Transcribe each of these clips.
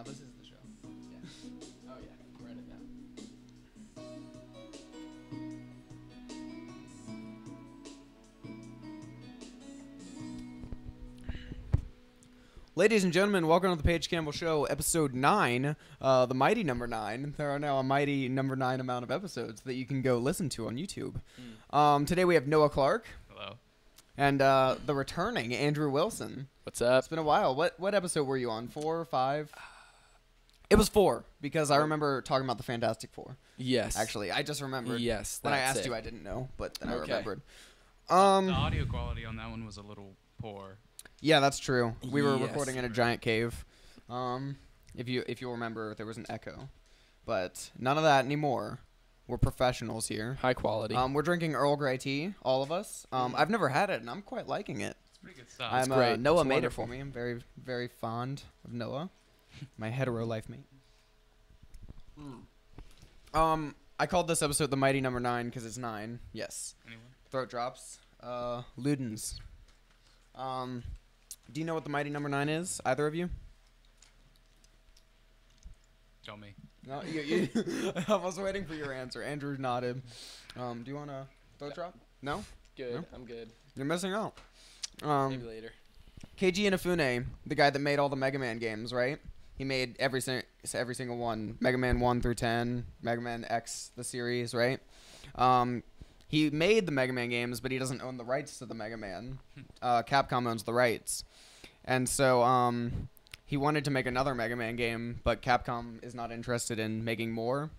this is the show. Yeah. Oh yeah. Write it down. Ladies and gentlemen, welcome to the Paige Campbell Show, episode 9, the mighty number 9. There are now a mighty number 9 amount of episodes that you can go listen to on YouTube. Today we have Noah Clarke. Hello. And the returning Andrew Wilson. What's up? It's been a while. What episode were you on? 4 or 5? It was 4, because I remember talking about the Fantastic Four. Yes. Actually, I just remembered. Yes. When I that's asked it. you, I didn't know, but then I Okay. remembered. The audio quality on that one was a little poor. Yeah, that's true. We were Yes. recording in a giant cave. If you remember, there was an echo, but none of that anymore. We're professionals here. High quality. We're drinking Earl Grey tea, all of us. I've never had it, and I'm quite liking it. It's pretty good stuff. I'm great. Noah It's made wonderful. it for me. I'm very, very fond of Noah, my hetero life mate. I called this episode the Mighty Number 9 because it's 9. Yes. Anyone? Throat drops. Ludens. Do you know what the Mighty Number 9 is? Either of you? Tell me. No, you I was waiting for your answer. Andrew nodded. Do you want a throat drop? No? Good. No? I'm good. You're missing out. Maybe later. Keiji Inafune, the guy that made all the Mega Man games, right? He made every single one. Mega Man 1 through 10, Mega Man X, the series, right? He made the Mega Man games, but he doesn't own the rights to the Mega Man. Capcom owns the rights. And so he wanted to make another Mega Man game, but Capcom is not interested in making more.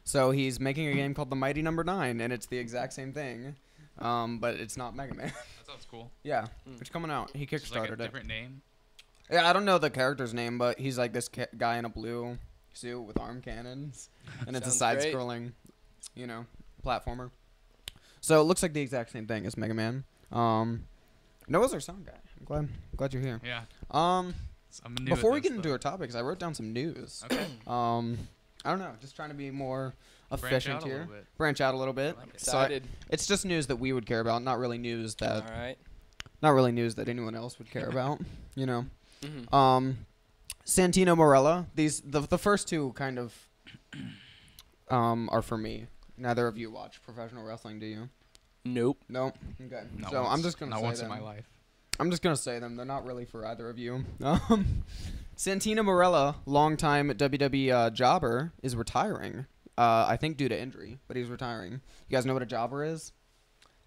So he's making a game called The Mighty Number 9, and it's the exact same thing, but it's not Mega Man. That sounds cool. Yeah, it's coming out. He Just like a kickstarted it. different name. Yeah, I don't know the character's name, but he's like this guy in a blue suit with arm cannons, and it's a Sounds great. side-scrolling, platformer. So it looks like the exact same thing as Mega Man. Noah's our sound guy. I'm glad you're here. Yeah. Um, I'm new before at we this, get into though. our topics, I wrote down some news. Okay. I don't know, just trying to be more Branch efficient out a here. little bit. Branch out a little bit. I'm So I- excited. it's just news that we would care about, not really news All that right. anyone else would care about. You know. Mm-hmm. Santino Marella. The first two kind of are for me. Neither of you watch professional wrestling, do you? Nope. No. Okay. Not So once. I'm just gonna Not say once them. in my life. I'm just gonna say them. They're not really for either of you. Santino Marella, longtime WWE jobber, is retiring. I think due to injury, but he's retiring. You guys know what a jobber is?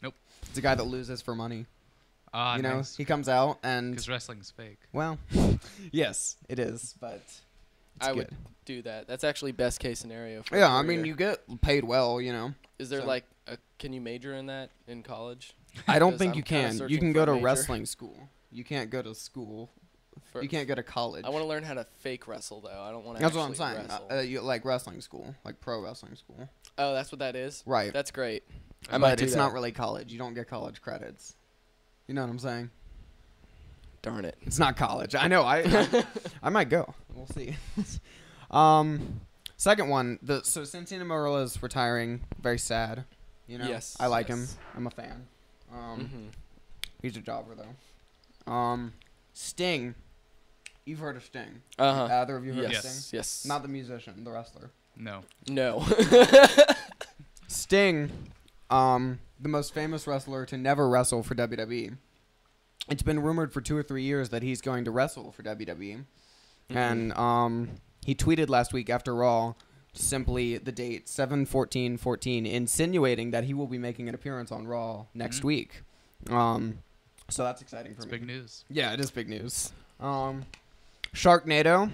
Nope. It's a guy that loses for money. Ah, nice. He comes out and Because wrestling's fake. well, yes, it is, but it's I good. would do that. That's actually best case scenario. For Yeah, a I mean, career. you get paid well, you know. Is there so- like can you major in that in college? I don't Because think I'm you kinda can. You searching can for go a to major. wrestling school. You can't go to school. You can't go to college. I want to learn how to fake wrestle though. I don't want to. That's what I'm saying. Wrestle. You like wrestling school, like pro wrestling school. Oh, that's what that is. Right. That's great. I But might do it's that. not really college. You don't get college credits. You know what I'm saying? Darn it. It's not college. I know. I might go. We'll see. Second one. So Santino Marella's retiring. Very sad. You know. Yes, I like him. yes. I'm a fan. Mm-hmm. He's a jobber though. Sting. You've heard of Sting. Uh huh. Either of you heard of Yes. Sting? Yes. Not the musician, the wrestler. No. No. Sting, the most famous wrestler to never wrestle for WWE. It's been rumored for 2 or 3 years that he's going to wrestle for WWE. And he tweeted last week after Raw simply the date 7/14/14, insinuating that he will be making an appearance on Raw next week. So that's exciting for It's me. big news. Yeah, it is big news. Sharknado.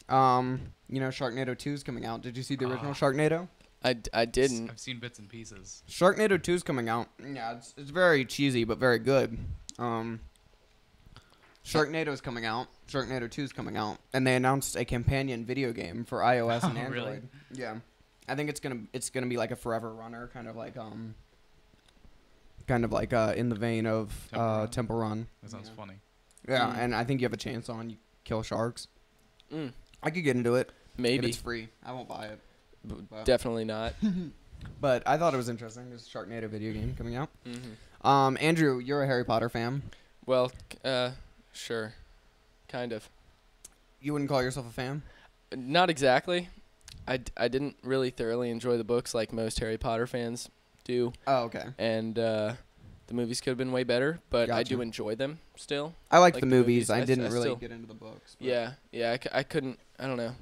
Sharknado 2 is coming out. Did you see the original Sharknado? I didn't. I've seen bits and pieces. Sharknado 2 is coming out. Yeah, it's very cheesy, but very good. Sharknado is coming out. Sharknado 2 is coming out. And they announced a companion video game for iOS and Oh, Android. really? Yeah. I think it's gonna be like a forever runner, kind of like in the vein of Temple Run. That sounds funny. Yeah, and I think you have a chance on you kill sharks. Mm, I could get into it if maybe. it's free. I won't buy it. But- Definitely not. But I thought it was interesting. There's a Sharknado video game coming out. Mm-hmm. Andrew, you're a Harry Potter fan. Well, sure. Kind of. You wouldn't call yourself a fan? Not exactly. I didn't really thoroughly enjoy the books like most Harry Potter fans do. Oh, okay. And the movies could have been way better, but I Gotcha. do enjoy them still. I like Like the the movies. movies. I I didn't really still- get into the books. But Yeah, I couldn't. I don't know.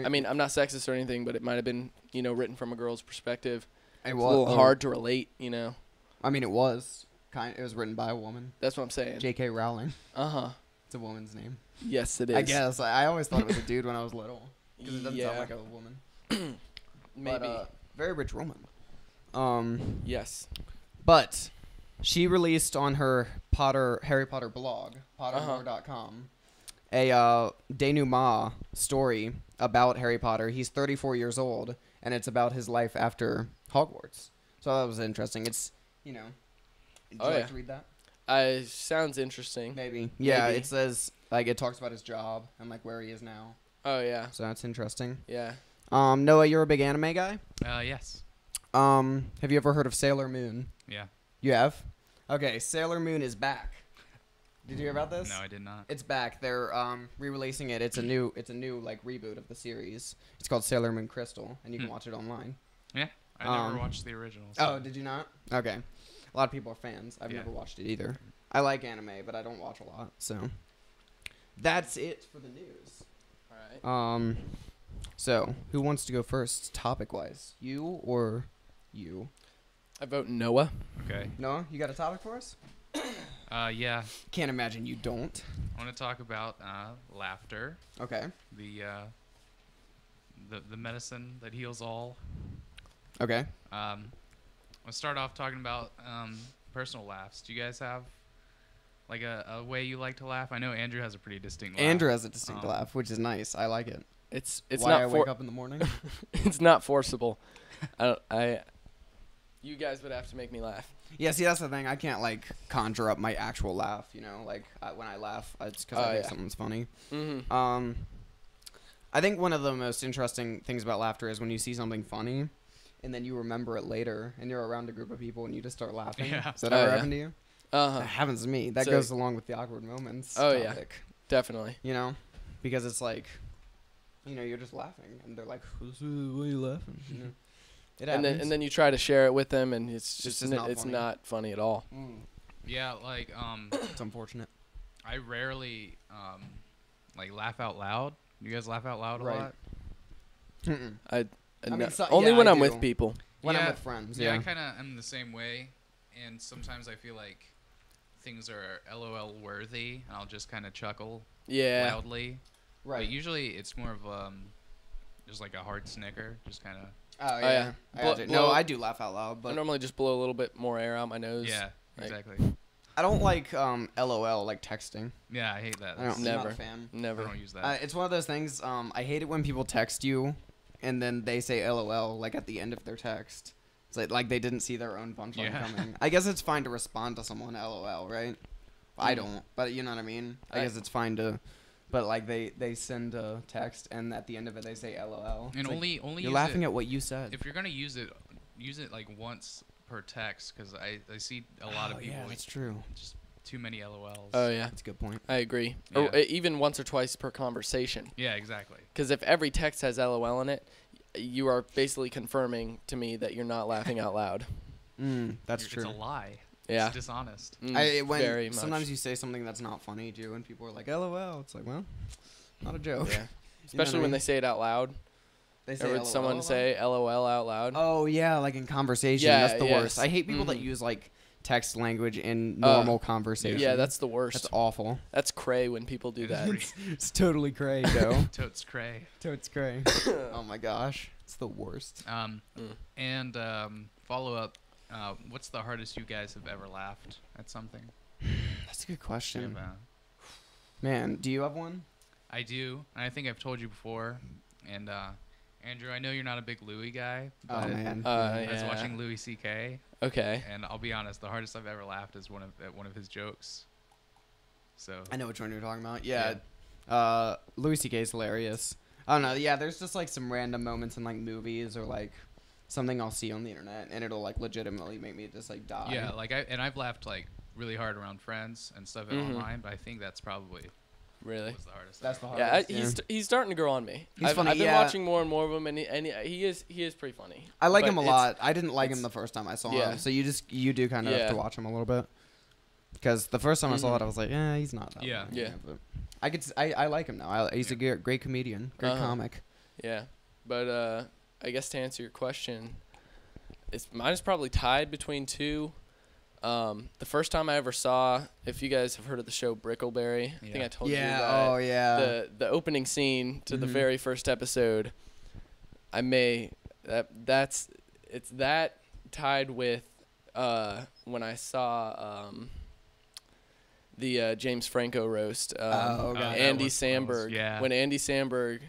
I mean, I'm not sexist or anything, but it might have been, written from a girl's perspective. it It's was a little hard to relate, I mean, it was It was written by a woman. That's what I'm saying. J.K. Rowling. Uh-huh. It's a woman's name. Yes, it is. I guess. I always thought it was a dude when I was little. Because it doesn't sound Yeah. like a woman. Maybe. But, very rich woman. Yes. But she released on her Harry Potter blog, pottermore.com, a denouement story about Harry Potter. He's 34 years old, and it's about his life after Hogwarts. So that was interesting. It's, Would you like to read that? Sounds interesting. Maybe. Yeah, Maybe. it says, it talks about his job and, where he is now. Oh, yeah. So that's interesting. Yeah. Noah, you're a big anime guy? Yes. Have you ever heard of Sailor Moon? Yeah. You have? Okay, Sailor Moon is back. Did you hear about this? No, I did not. It's back. They're re-releasing it. It's a new reboot of the series. It's called Sailor Moon Crystal, and you can watch it online. Yeah. I never watched the original. Oh, did you not? Okay. A lot of people are fans. I've never watched it either. I like anime, but I don't watch a lot. So that's it for the news. All right. So who wants to go first, topic-wise? You or you? I vote Noah. Okay. Noah, you got a topic for us? Yeah. Can't imagine you don't. I want to talk about laughter. Okay. The medicine that heals all. Okay. I'll start off talking about personal laughs. Do you guys have like a way you like to laugh? I know Andrew has a pretty distinct laugh. Andrew has a distinct laugh, which is nice. I like it. It's Why not I wake up in the morning? It's not forcible. You guys would have to make me laugh. Yeah, see, that's the thing. I can't conjure up my actual laugh. When I laugh, it's because I think something's funny. Mm-hmm. I think one of the most interesting things about laughter is when you see something funny, and then you remember it later, and you're around a group of people, and you just start laughing. Yeah. Does that ever happen to you? Uh-huh. That happens to me. That So- goes along with the awkward moments. Oh, yeah. topic, Definitely. because it's you're just laughing, and they're like, "Why are you laughing?" It And happens. then you try to share it with them, and it's It's just just not it's funny. not funny at all. Yeah, It's unfortunate. I rarely laugh out loud. You guys laugh out loud a Right. lot? Mm-mm. No, so- only yeah, when I I'm do. with people. When I'm Yeah, with friends, Yeah, yeah. I kind of am the same way, and sometimes I feel like things are LOL worthy, and I'll just kind of chuckle Yeah. loudly. Right. But usually it's more of just like a hard snicker, just kind of. Oh yeah. yeah. I Blow- gotcha. blow- No, I do laugh out loud, I but normally just blow a little bit more air out my nose. Yeah, like- exactly. I don't like LOL like texting. Yeah, I hate that. I don't. I'm Never. not a fan. I Never. don't use that. It's one of those things. I hate it when people text you, and then they say LOL at the end of their text. It's like they didn't see their own punchline Yeah. coming. I guess it's fine to respond to someone LOL, right? I don't, but you know what I mean. I guess it's fine to, but they send a text, and at the end of it they say LOL. and It's like, only you're use laughing it at what you said. if you're gonna use it once per text, because I see a lot of people Yeah, that's true. just too many LOLs. Oh yeah, That's a good point. I agree. Yeah. Or even once or twice per conversation. Yeah, exactly. Because if every text has LOL in it, you are basically confirming to me that you're not laughing out loud. That's It's true. a lie. Yeah. It's dishonest. Very much. Sometimes you say something that's not funny too, and people are like, "LOL." It's like, well, not a joke. Yeah. Especially when they say it out loud. they Ever heard LOL someone a lot? say LOL out loud? Oh yeah, in conversation. Yeah, That's the yes. worst. I hate people that Mhm. use text language in normal conversation. Yeah, that's the worst. That's awful. That's cray when people do It is that. pretty- It's totally cray, though. Totes cray. Totes cray. Oh my gosh, it's the worst. And follow up. What's the hardest you guys have ever laughed at something? That's a good Do you question. have, Man, do you have one? I do, and I think I've told you before. And Andrew, I know you're not a big Louis guy, Oh but man. I was Yeah. watching Louis C.K. Okay. and I'll be honest, the hardest I've ever laughed is at one of his jokes. So I know which one you're talking about. Yeah. Louis C.K. is hilarious. I don't know. Yeah, there's just some random moments in movies or something I'll see on the internet, and it'll legitimately make me just die. yeah, I've laughed really hard around friends and stuff Mhm. online, but I think that's probably Really? Was the hardest. That's the Yeah, hardest. he's starting to grow on me. He's funny, I've been yeah. watching more and more of him, and he is pretty funny. I like But him a lot. I didn't like him the first time I saw yeah. him. So you do kind of have to watch him a little bit. Because the first time I saw it, I was like, he's not that Yeah. funny. Yeah. But I like him now. He's a great comedian, great comic. Yeah, but I guess to answer your question, mine is probably tied between two. The first time I ever saw, if you guys have heard of the show Brickleberry, I think I told you about Oh, yeah. the opening scene to the very first episode. It's that tied with when I saw the James Franco roast. Andy Samberg. Yeah. When Andy Samberg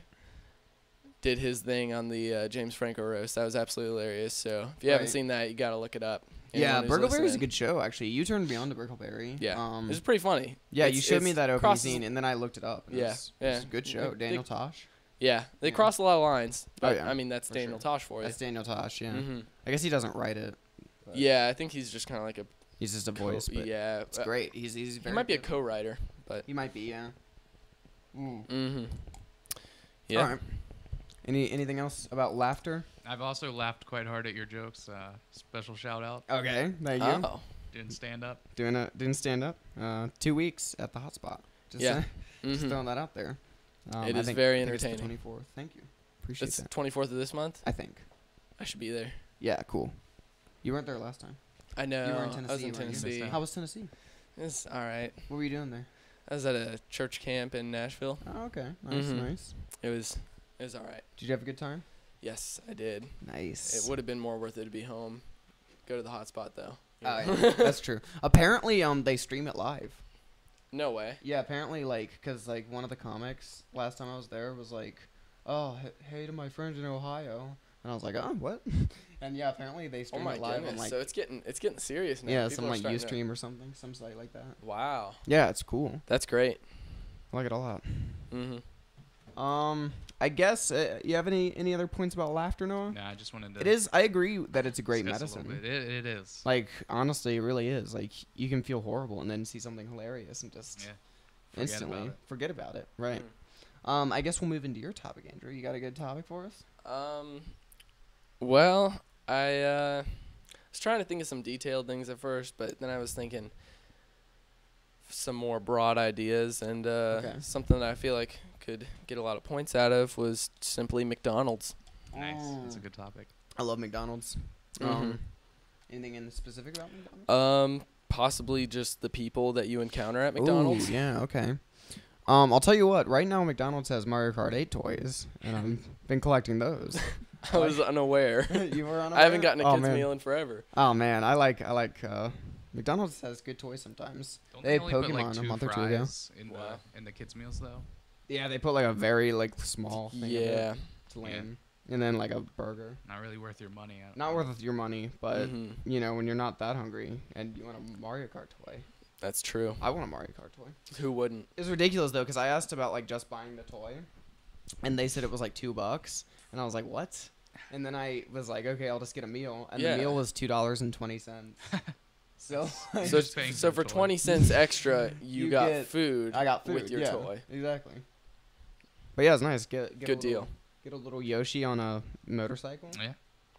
did his thing on the James Franco roast, that was absolutely hilarious. So if you haven't seen that, you gotta look it up. Yeah, Anyone who's Brickleberry's a listening. good show, actually. You turned me on to Brickleberry. Yeah, it was pretty funny. Yeah, you showed me that opening crosses- scene, and then I looked it up. And Yeah, it's yeah. a good show. Daniel Tosh. Yeah, they cross a lot of lines. But, yeah, I mean, that's for Daniel sure. Tosh for you. That's Daniel Tosh, yeah. Mhm. I guess he doesn't write it. Yeah, I think he's just kind of like a He's just a voice, but yeah. it's great. He's He very might be a good. co-writer, but He might be, yeah. Yeah. All right. Anything else about laughter? I've also laughed quite hard at your jokes. Special shout out. Okay, thank you. Oh. Doing stand up. Didn't stand up. 2 weeks at the Hotspot. Just Mhm. throwing that out there. It I is think- very I think it's the entertaining. 24th. Thank you. Appreciate It's that. 24th of this month. I think. I should be there. Yeah, cool. You weren't there last time. I know. You were in Tennessee. I was in weren't you? Tennessee. How was Tennessee? It's all right. What were you doing there? I was at a church camp in Nashville. Oh, okay. Nice, Mhm. nice. It was all right. Did you have a good time? Yes, I did. Nice. It would have been more worth it to be home. Go to the Hotspot though. You Oh, know? yeah. That's true. Apparently, they stream it live. No way. Yeah, apparently, cause one of the comics last time I was there was like, "Oh, hey to my friends in Ohio," and I was like, "Oh, what?" And yeah, apparently they Oh stream my it live goodness. on So it's getting serious now. yeah, People some are like starting to- UStream or something, some site like that. Wow. Yeah, it's cool. That's great. I like it a lot. Mhm. I guess you have any other points about laughter, Noah? Nah, I just wanted to. It is. I agree that it's a great discuss a little medicine. bit. It is. Like honestly, it really is. Like you can feel horrible and then see something hilarious and just Forget instantly about it. forget about it. Right. Mm. I guess we'll move into your topic, Andrew. You got a good topic for us? Well, I was trying to think of some detailed things at first, but then I was thinking some more broad ideas, and something that I feel like could get a lot of points out of was simply McDonald's. Nice. That's a good topic. I love McDonald's. Mhm. Anything in specific about McDonald's? Possibly just the people that you encounter at McDonald's. Ooh, yeah, okay. I'll tell you what. Right now, McDonald's has Mario Kart 8 toys, and I've been collecting those. I was unaware. You were unaware? I haven't gotten a Oh, kid's man. meal in forever. Oh man, I like McDonald's has good toys sometimes. Don't They they had only put like Pokemon a 2 month or two ago. fries in Wow. the kids meals though? Yeah, they put like a very small thing. Yeah. To lame. And then like a burger. Not really worth your money. Not worth your money, but Mhm. when you're not that hungry and you want a Mario Kart toy. That's true. I want a Mario Kart toy. Who wouldn't? It's ridiculous though, because I asked about like just buying the toy, and they said it was like $2, and I was like, what? And then I was like, okay, I'll just get a meal, and Yeah. the meal was $2.20. So, You're So, just paying so for for the toy. 20 cents extra, you got get- food. I got food with your yeah, toy. Exactly. But yeah, it's nice. Get a Good little, deal. Get a little Yoshi on a motorcycle. Yeah.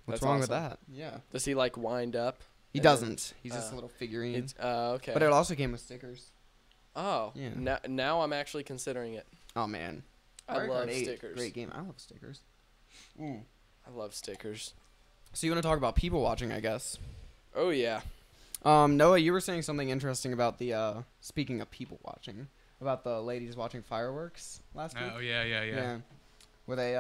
What's That's wrong awesome. with that? Yeah. Does he like wind up? He And doesn't. He's just a uh, little figurine. It's okay. But it also came with stickers. Oh, Yeah. Now I'm actually considering it. Oh man. I Mario love Kart 8, stickers. Great game. I love stickers. I love stickers. So you want to talk about people watching, I guess. Oh yeah. Noah, you were saying something interesting about the speaking of people watching, about the ladies watching fireworks last week. Oh yeah. Were they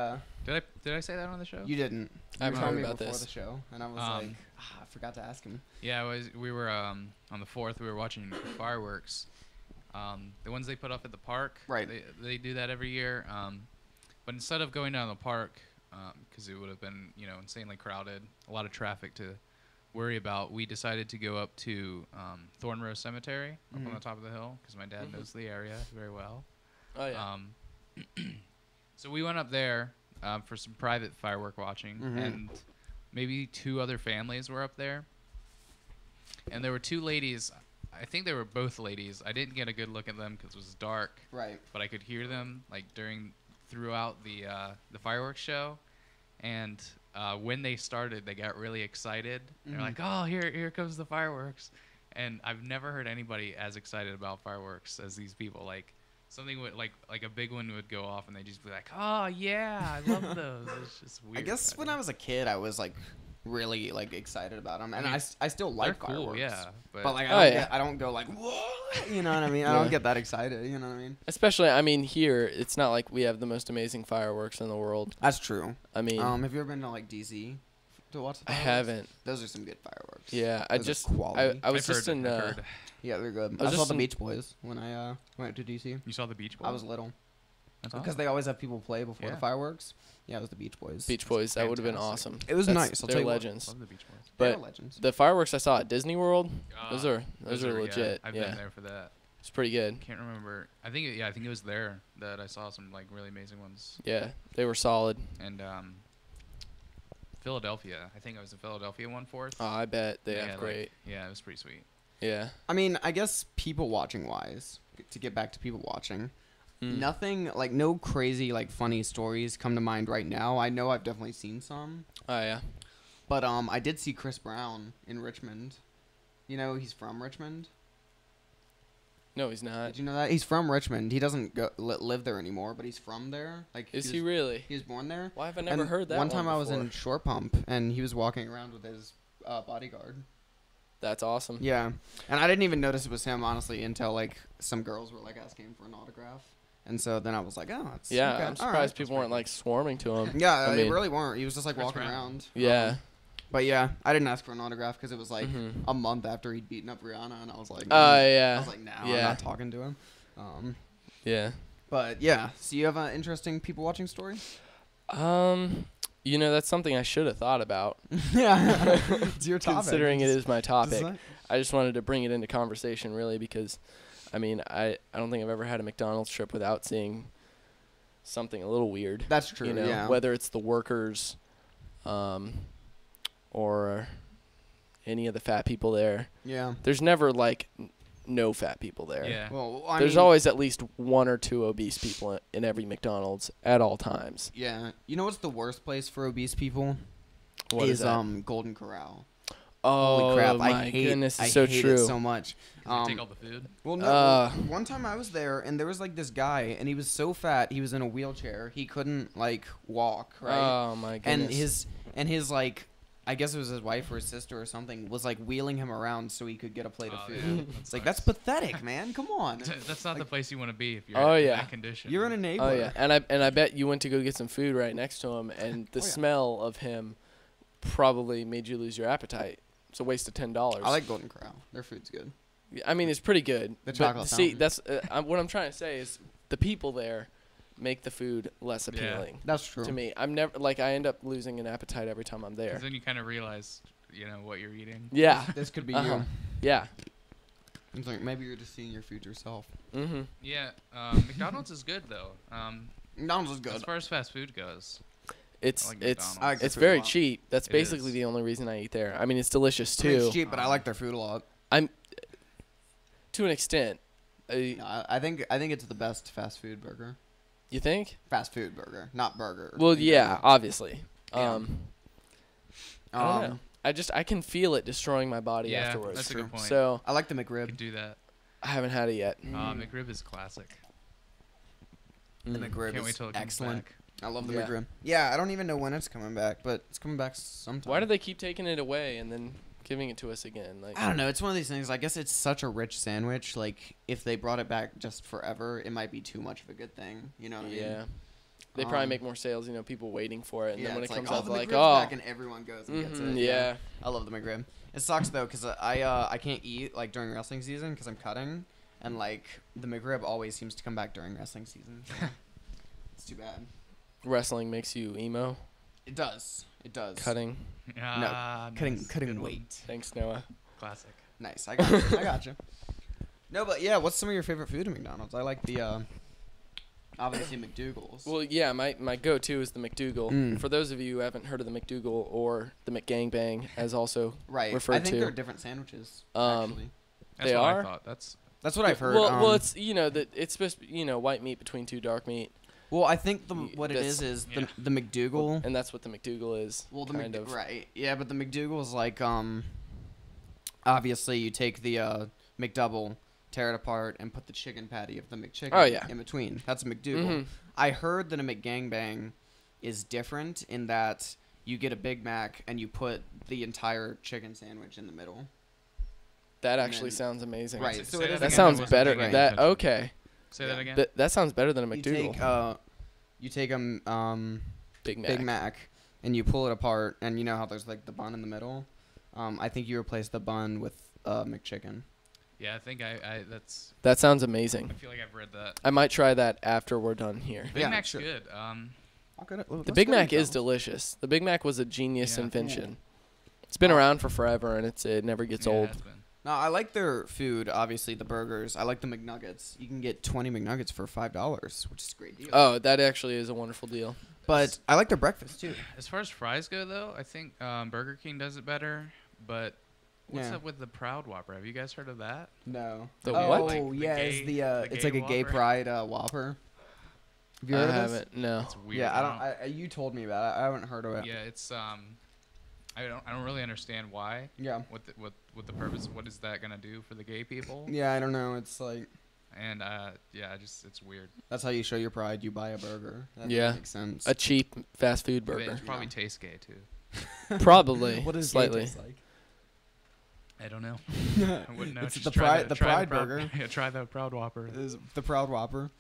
Did I say that on the show? you didn't. I You haven't were telling heard me about before this. the show, and I was like, I forgot to ask him. Yeah, we were on the 4th. We were watching fireworks. The ones they put up at the park. Right. They do that every year. But instead of going down the park, because it would have been insanely crowded, a lot of traffic to worry about, we decided to go up to Thorn Rose Cemetery up on the top of the hill because my dad knows the area very well. Oh yeah. So we went up there for some private firework watching, and maybe 2 other families were up there. And there were 2 ladies. I think they were both ladies. I didn't get a good look at them because it was dark. Right. But I could hear them like throughout the fireworks show, and when they started, they got really excited. They're like, "Oh, here comes the fireworks!" And I've never heard anybody as excited about fireworks as these people. Like something would like a big one would go off, and they'd just be like, "Oh yeah, I love those." It's just weird. I guess when I was a kid, I was like really like excited about them, and I still like they're cool, fireworks. yeah. But like I don't go like whoa, you know what I mean? I don't get that excited, you know what I mean? Especially, I mean, here it's not like we have the most amazing fireworks in the world. That's true. I mean, have you ever been to like DC to watch the I fireworks? haven't. Those are some good fireworks. Yeah, Those are quality. I was just in. Yeah, they're good. I I saw just the in- Beach Boys when I went to DC. You saw the Beach Boys? I was little. That's Because awesome. they always have people play before the Yeah. fireworks. Yeah, it was the Beach Boys. Beach Boys, that would have been fantastic. awesome. It was That's- nice, I'll They're tell you what. legends. Love the Beach Boys. They are But legends. the fireworks I saw at Disney World, those are Yeah, legit. I've Yeah, been there for that. it's pretty good. Can't remember. I think it was there that I saw some like really amazing ones. Yeah, they were solid. And Philadelphia. I think I was in Philadelphia one fourth. Oh, I bet they Yeah, have great. Yeah, it was pretty sweet. Yeah. I mean, I guess people watching wise, to get back to people watching, nothing like no crazy like funny stories come to mind right now. I know I've definitely seen some, Oh yeah. but I did see Chris Brown in Richmond. You know, he's from Richmond. No, he's not. Did you know that? He's from Richmond. He doesn't live there anymore, but he's from there. Like, Is he really? He was born there. Why have I never And heard that? One time I was before? in Short Pump, and he was walking around with his bodyguard. That's awesome. Yeah, and I didn't even notice it was him, honestly, until like some girls were like asking him for an autograph, and so then I was like, oh, it's Yeah, okay, I'm all surprised right. people weren't like swarming to him. Yeah, I they mean- really weren't. He was just like Chris walking Brown. around. Yeah. But yeah, I didn't ask for an autograph because it was like Mhm. a month after he'd beaten up Rihanna, and I was like, Yeah. I was like, no, I'm Yeah. not talking to him. Yeah. But yeah, so you have an interesting people watching story? You know, that's something I should have thought about. Yeah, it's your topic. Considering it is my topic. Just- I just wanted to bring it into conversation, really, because, I mean, I don't think I've ever had a McDonald's trip without seeing something a little weird. That's true. You know, yeah. whether it's the workers, or any of the fat people there. Yeah. There's never like no fat people there. Yeah. Well, There's always at least one or two obese people in every McDonald's at all times. Yeah. You know what's the worst place for obese people? What is that? Golden Corral. Oh, Holy crap! my I hate goodness, I it's so hate true. it so much. Take all the food. Well, no. One time I was there, and there was like this guy, and he was so fat, he was in a wheelchair. He couldn't like walk, right? Oh my goodness. And his like, I guess it was his wife or his sister or something, was like wheeling him around so he could get a plate of food. Yeah, It's like that's pathetic, man. Come on. That's not the place you want to be if you're Oh, in yeah. that condition. You're an enabler. Oh yeah, and I bet you went to go get some food right next to him, and the Oh, yeah. smell of him probably made you lose your appetite. It's a waste of $10. I like Golden Corral. Their food's good. I mean, it's pretty good. The but chocolate see, fountain. that's what I'm trying to say is the people there make the food less Yeah. appealing That's true. to me. I'm never like I end up losing an appetite every time I'm there. Because then you kind of realize, what you're eating. Yeah, This could be Uh-huh. you. yeah. It's like maybe you're just seeing your food yourself. Mm-hmm. Yeah. McDonald's is good though. McDonald's is good. As far as fast food goes. It's I like it's McDonald's. I like their it's food a very lot. cheap. That's It basically is. the only reason I eat there. I mean, it's delicious I mean, too. it's cheap, but I like their food a lot. To an extent. I think it's the best fast food burger. You think? Fast food burger, not burger. Well, yeah, obviously. Yeah. I don't know. I can feel it destroying my body Yeah, afterwards. that's a good point. So I like the You McRib. could do that. I haven't had it yet. McRib is classic. The Mm. McRib Can't wait is till it comes excellent. back. I love the Yeah. McRib. Yeah, I don't even know when it's coming back, but it's coming back sometime. Why do they keep taking it away and then giving it to us again? Like, I don't know. It's one of these things. I guess it's such a rich sandwich. Like, if they brought it back just forever, it might be too much of a good thing. You know what I mean? yeah. They probably make more sales, people waiting for it. And Yeah, then when it it's comes like, out, the like, McRib's back, and everyone goes and gets mhm, it. yeah. I love the McRib. It sucks though, cause I can't eat like during wrestling season because I'm cutting, and like the McRib always seems to come back during wrestling season. So it's too bad. Wrestling makes you emo. It does. It does. Cutting. Ah, Cutting nice. cutting Good one. weight. Thanks, Noah. Classic. Nice. I got you. I got you. No, but yeah. What's some of your favorite food at McDonald's? I like the obviously McDougal's. Well, yeah, my go-to is the McDougal. Mm. For those of you who haven't heard of the McDougal or the McGangbang, as also right. referred I think to. they're different sandwiches. Um, Actually. That's They what are? I thought. That's That's what I've heard. Well, it's that it's supposed to be, white meat between two dark meat, well, I think what it that's- is yeah. the McDougal. and that's what the McDougal is. Well, the kind of. right, yeah, but the McDougal is like obviously you take the McDouble, tear it apart, and put the chicken patty of the McChicken Oh, yeah. in between. That's a McDougal. Mhm. I heard that a McGangbang is different in that you get a Big Mac and you put the entire chicken sandwich in the middle. That and actually then- sounds amazing. Right, Say so that it is That again, I sounds wasn't better. paying That attention. okay. Say that Yeah. again. That sounds better than a You McDougal. take a Big Mac. Big Mac and you pull it apart, and you know how there's like the bun in the middle. I think you replace the bun with McChicken. Yeah, I think I that's. That sounds I amazing. feel like I've read that. I might try that after we're done here. Big Yeah, Mac's sure. good. The Big Mac is delicious. The Big Mac was a genius Yeah. invention. It's been around for forever, and it never gets yeah, old. it's been- No, I like their food. Obviously, the burgers. I like the McNuggets. You can get 20 McNuggets for $5, which is a great deal. Oh, that actually is a wonderful deal. But I like their breakfast too. As far as fries go, though, I think Burger King does it better. But what's Yeah. up with the Proud Whopper? Have you guys heard of that? No. The oh, what? Like the yeah, gay- it's the the it's gay like a gay Whopper? pride Whopper. Have you I heard of this? haven't. No. It's weird. Yeah, I don't. You told me about it. I haven't heard of it. Yeah, it's I don't really understand why. Yeah. What the purpose? What is that gonna do for the gay people? Yeah, I don't know. It's like And it's weird. that's how you show your pride. You buy a burger. That Yeah. makes sense. A cheap fast food It burger. probably Yeah. tastes gay too. Probably. What does slightly. gay taste like? I don't know. I wouldn't know. It's Just the try pride- the try pride Proud- burger. Yeah, try the Proud Whopper. Is the Proud Whopper?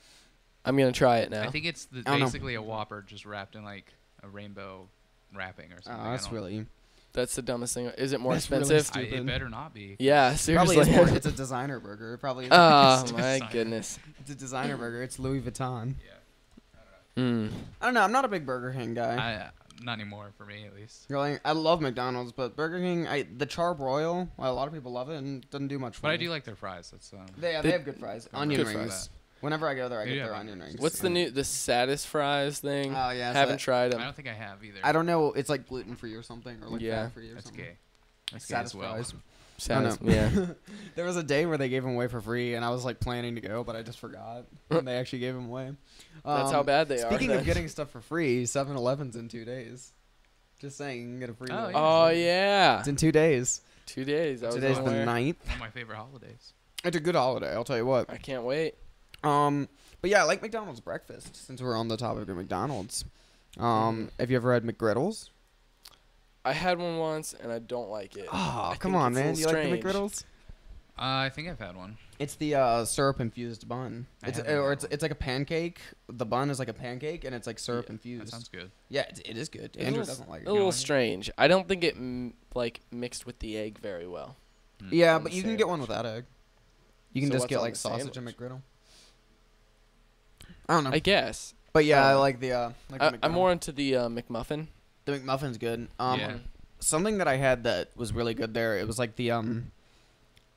I'm gonna try it now. I think it's I don't know. basically a Whopper just wrapped in like a rainbow wrapping or something. Oh, that's really. That's the dumbest thing. Is it more That's really expensive? stupid. It better not be. Yeah, Probably seriously. is more, it's a designer burger. It probably is. Oh It's my designer. goodness. It's a designer burger. It's Louis Vuitton. Yeah. Mm. I don't know. I'm not a big Burger King guy. Not anymore for me at least. Really, I love McDonald's, but Burger King, the Charbroil, a lot of people love it and it doesn't do much for But me. I do like their fries. That's They have good fries. I'm Onion good rings. fries. Whenever I go there, I They get do their have onion onion rings. What's the Satis fries thing? Oh yeah, so Haven't tried I them. don't think I have either. I don't know. It's like gluten free or something, or like Yeah. fat free or That's something. gay. That's gay as well. Satisfies. Satis, know. yeah. There was a day where they gave them away for free, and I was like planning to go, but I just forgot. And they actually gave them away. That's how bad they are. Speaking of then. getting stuff for free, 7-Eleven's in 2 days. Just saying, you can get a free. Oh, little- yeah. Oh yeah. It's in 2 days. 2 days. I was Today's the unaware. 9th. One of my favorite holidays. It's a good holiday, I'll tell you what. I can't wait. But yeah, I like McDonald's breakfast. Since we're on the topic of McDonald's, have you ever had McGriddles? I had one once and I don't like it. Oh, I come think on, it's a man! little You like the strange. McGriddles? I think I've had one. It's the syrup infused bun. I It's haven't had one. it's like a pancake. The bun is like a pancake, and it's like syrup That infused. sounds good. Yeah, it is good. It's Andrew a little- doesn't like A it. little know? strange. I don't think it mixed with the egg very well. Yeah, on but the you can get one sandwich. without egg. You can So just what's get on like the sausage and sandwich? McGriddle. I don't know. I guess. But yeah, I Um, like the I'm McGriddle. more into the McMuffin. The McMuffin's good. Yeah. Something that I had that was really good there. It was like the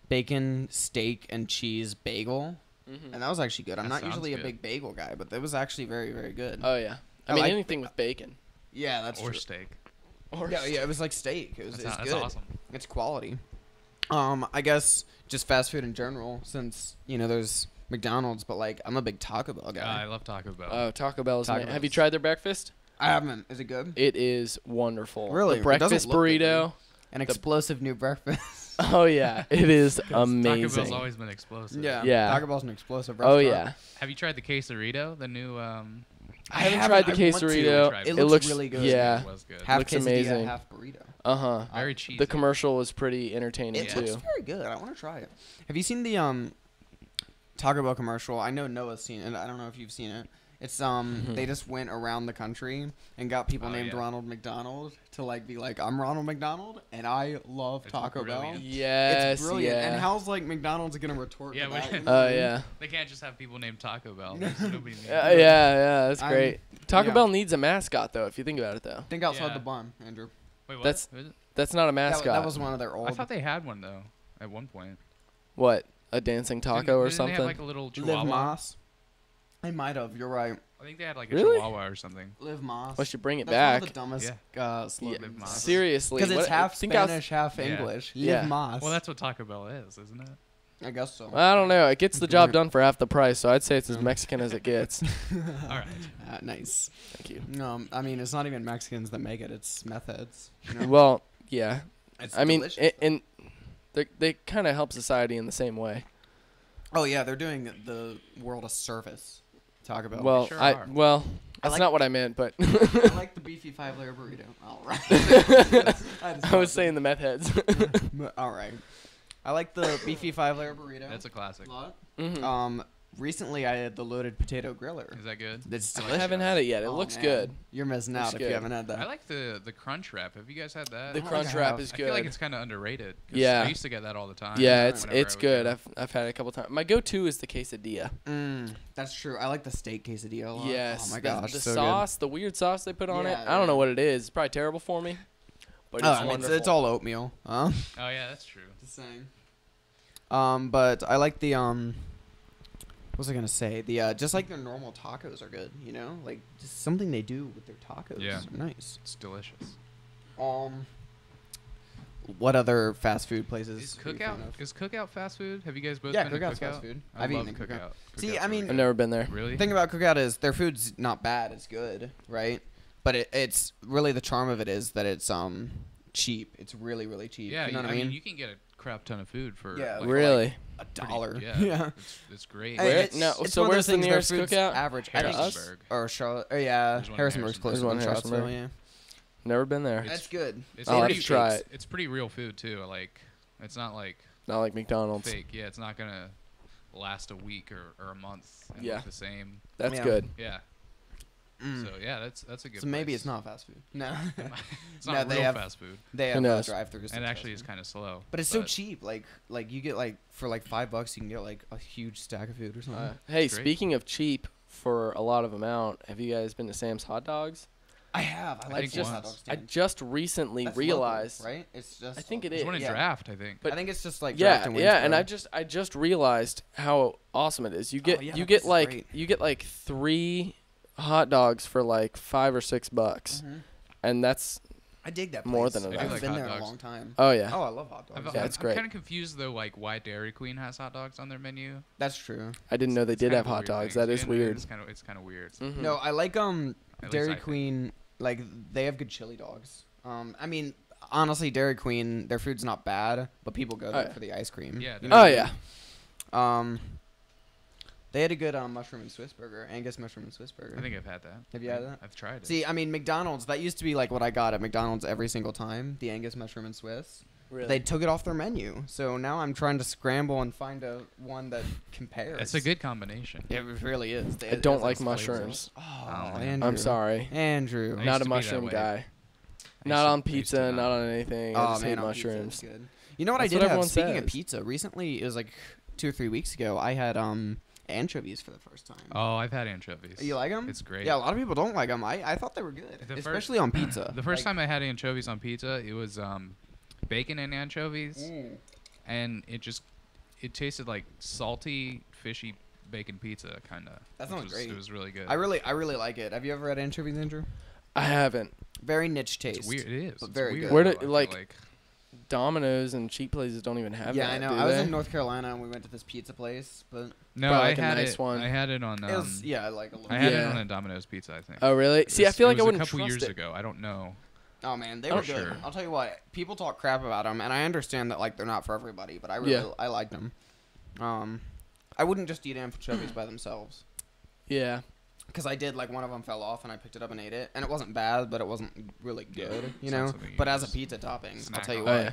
bacon, steak, and cheese bagel, Mm-hmm. and that was actually good. I'm That not sounds usually a good. big bagel guy, but it was actually very, very good. Oh yeah. I I mean like anything with bacon. Yeah, that's Or true. steak. Or Yeah, it was like steak. It's That's good. awesome. It's quality. I guess just fast food in general, since there's McDonald's, but like I'm a big Taco Bell guy. I love Taco Bell. Oh, Taco Bell is Taco Have you Bell's- tried their breakfast? I haven't. Is it good? It is wonderful. Really? The It doesn't breakfast look that burrito. An explosive new breakfast. Oh yeah, it is 'Cause Taco Bell's amazing. always been explosive. yeah. Yeah. Taco Bell's an explosive Oh restaurant. yeah. Have you tried the quesarito? The new I haven't tried the I want to. quesarito. It It looks looks really good. Yeah. It was good. Half Looks quesadilla, amazing. half burrito. Uh huh. Very cheesy. The commercial was pretty entertaining It too. looks very good. I want to try it. Have you seen the Taco Bell commercial? I know Noah's seen it. I don't know if you've seen it. It's they just went around the country and got people Oh, named yeah. Ronald McDonald to be like, I'm Ronald McDonald and I love It's Taco Bell. brilliant. Yes. It's brilliant. Yeah. And how's McDonald's gonna retort Yeah, to we- that? You know Oh what I mean? yeah. They can't just have people named Taco Bell. There's nobody named Yeah. That's I'm- great. Taco yeah. Bell needs a mascot though, if you think about it though. Think outside Yeah. the bun, Andrew. Wait, what? That's- Is it? That's not a That, mascot. that was one of their old. I thought they had one though at one point. What? A dancing taco or Didn't something? They have like a little Liv chihuahua. They might have. You're right. I think they had like a Really? chihuahua or something. Liv Moss. We should bring it That's back. one of the dumbest Yeah, slogans. Moss. seriously. Because it's what- half think outs- Spanish, half Yeah. English. Yeah. Liv Moss. Well, that's what Taco Bell is, isn't it? I guess so. I don't know. It gets the job done for half the price, so I'd say it's as Mexican as it gets. All right. Nice. Thank you. No, I mean it's not even Mexicans that make it; it's meth heads. You know? Well, yeah. It's I mean, delicious, and they kind of help society in the same way. oh yeah, they're doing the world a service. Talk about. Well, sure are. that's like- not what I meant, but I like the beefy 5-layer burrito. All right. I was saying the meth heads. All right. I like the beefy 5-layer burrito. That's a classic. lot. Mhm. Recently I had the loaded potato griller. Is that good? It's I delicious. haven't had it yet. It Oh, looks man. good. You're missing out Looks if good. you haven't had that. I like the crunch wrap. Have you guys had that? The I crunch have. wrap is I good. feel like it's kind of underrated. 'Cause Yeah. I used to get that all the time. Yeah, whenever I it's would good. go. I've had it a couple times. My go-to is the quesadilla. That's true. I like the steak quesadilla a lot. Yes. Oh my the- gosh. The so sauce, the weird sauce they put on it. Yeah, I don't know yeah. what it is. It's probably terrible for me, but good. it's I mean, wonderful. it's all oatmeal. Huh? Oh yeah, that's true. Just saying. But I like the what was I gonna say? The just like their normal tacos are good. You know, like just something they do with their tacos. Yeah. Are nice. It's delicious. What other fast food places? Is are you a fan Cookout of? is Cookout fast food? Have you guys both Yeah, been to Cookout's Cookout? fast food. I I've love eaten at Cookout. See, Cookout's I mean- really I've good. never been there. Really? The thing about Cookout is their food's not bad. It's good, right? But it's really the charm of it is that it's cheap. It's really really cheap. Yeah, you know what I mean? you can get a crap ton of food for Yeah, like, Really? $1. Yeah, Yeah. It's great. Hey, Where- it's- no, it's so one of where's those the things, their nearest food's Cookout? Average. To us? Harrisonburg. Or Charlotte. Oh yeah, There's one in Harrisonburg's Harrisonburg. closer There's one than in Charlottesville. Harrisonburg. Yeah, Never been there. that's good. It's I'll have pretty, to try it's, it. it's pretty real food too. Like it's not like Not like McDonald's. fake. Yeah, it's not gonna last a week or a month and Yeah. look the same. That's Yeah. good. Yeah. Mm. So yeah, that's a good. So maybe place. it's not fast food. No, It's No, not they real have- fast food, they Who have knows? drive-throughs. and that's actually it's fast food. kind of slow. But it's so cheap. Like you get like for like $5 you can get like a huge stack of food or something. Hey, Great. speaking of cheap for a lot of amount, have you guys been to Sam's Hot Dogs? I have. I like think just once. hot dog I stand. just recently That's realized. local, right? It's just. I think it There's is. one in yeah. Draft, I think. But I think it's just like Yeah, Draft and yeah, and Winsboro. I just realized how awesome it is. You get yeah, you that get place is like great. you get like 3 hot dogs for like $5 or $6, Mhm. and that's I dig that. More place. than I enough. haven't I been like there hot in a dogs. long time. oh yeah. Oh, I love hot dogs. Yeah, it's great. I'm kind of confused though, like why Dairy Queen has hot dogs on their menu. That's true. I didn't know they It's did kind have of a hot weird dogs. thing. That is Yeah, weird. It's kind of weird. Mhm. No, I like At least I Dairy think. Queen. Like they have good chili dogs. I mean, honestly, Dairy Queen, their food's not bad, but people go there yeah. for the ice cream. Yeah, You know Oh what I yeah. mean? They had a good mushroom and Swiss burger, Angus mushroom and Swiss burger. I think I've had that. Have you had that? I've tried it. See, I mean, McDonald's. That used to be like what I got at McDonald's every single time. The Angus mushroom and Swiss. Really. They took it off their menu, so now I'm trying to scramble and find one that compares. It's a good combination. It really is. I don't like mushrooms. Oh, man. Andrew. I'm sorry. Andrew. I used Not a to be that mushroom way. guy. I Not used to- on I used to pizza, not on anything. I Oh just hate man, on pizza, mushrooms. it's good. You know what That's I what did have? everyone Speaking of says. pizza, recently it was like 2 or 3 weeks ago. I had anchovies for the first time. Oh, I've had anchovies. You like them? It's great. Yeah, a lot of people don't like them. I thought they were good, The especially on pizza. The first time I had anchovies on pizza, it was bacon and anchovies, and it tasted like salty, fishy bacon pizza kind of. That sounds great. It was really good. I really like it. Have you ever had anchovies, Andrew? I haven't. Very niche taste. It's weird. It is. but It's very weird, good. Where though, do- I feel like- Domino's and cheap places don't even have Yeah, that. I know. Do I was they? in North Carolina and we went to this pizza place, but No, Probably I like a had nice it. one. I had it on. it was like a little. I had Yeah. it on a Domino's pizza. I think. Oh really? It See, I was- feel it like I was wouldn't a couple trust years it. ago. I don't know. Oh man, they Oh, were good. sure. I'll tell you what. People talk crap about them, and I understand that like they're not for everybody, but I liked them. I wouldn't just eat anchovies by themselves. Yeah. Because I did, like, one of them fell off, and I picked it up and ate it. And it wasn't bad, but it wasn't really good, you it's know? not something you But as a just pizza topping, I'll Snack tell you on. what. Oh, yeah.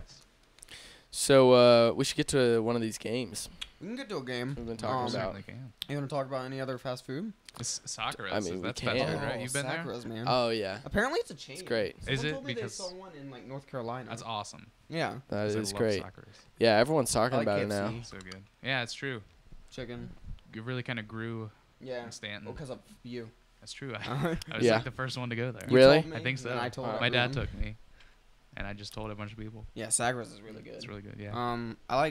So we should get to one of these games. We can get to a game. We've been talking about. Certainly can. You want to talk about any other fast food? It's Sakura's. I mean, we that's can. fast food, right? You've been there. Sakura's, man. Oh yeah, Apparently it's a chain. great. Someone Is it? told me Because- they saw one in, like, North Carolina. That's awesome. Yeah. that 'Cause I is love great. Sakura's. Yeah, everyone's talking I like about it KFC. now. So good. Yeah, it's true. Chicken. You really kind of grew Yeah. in Stanton. Well, because of you. That's true. I You was Yeah. like the first one to go there. Really? told me, I think so. and I told My dad everyone. took me, and I just told a bunch of people. Yeah, Sakura's is really good. It's really good. Yeah.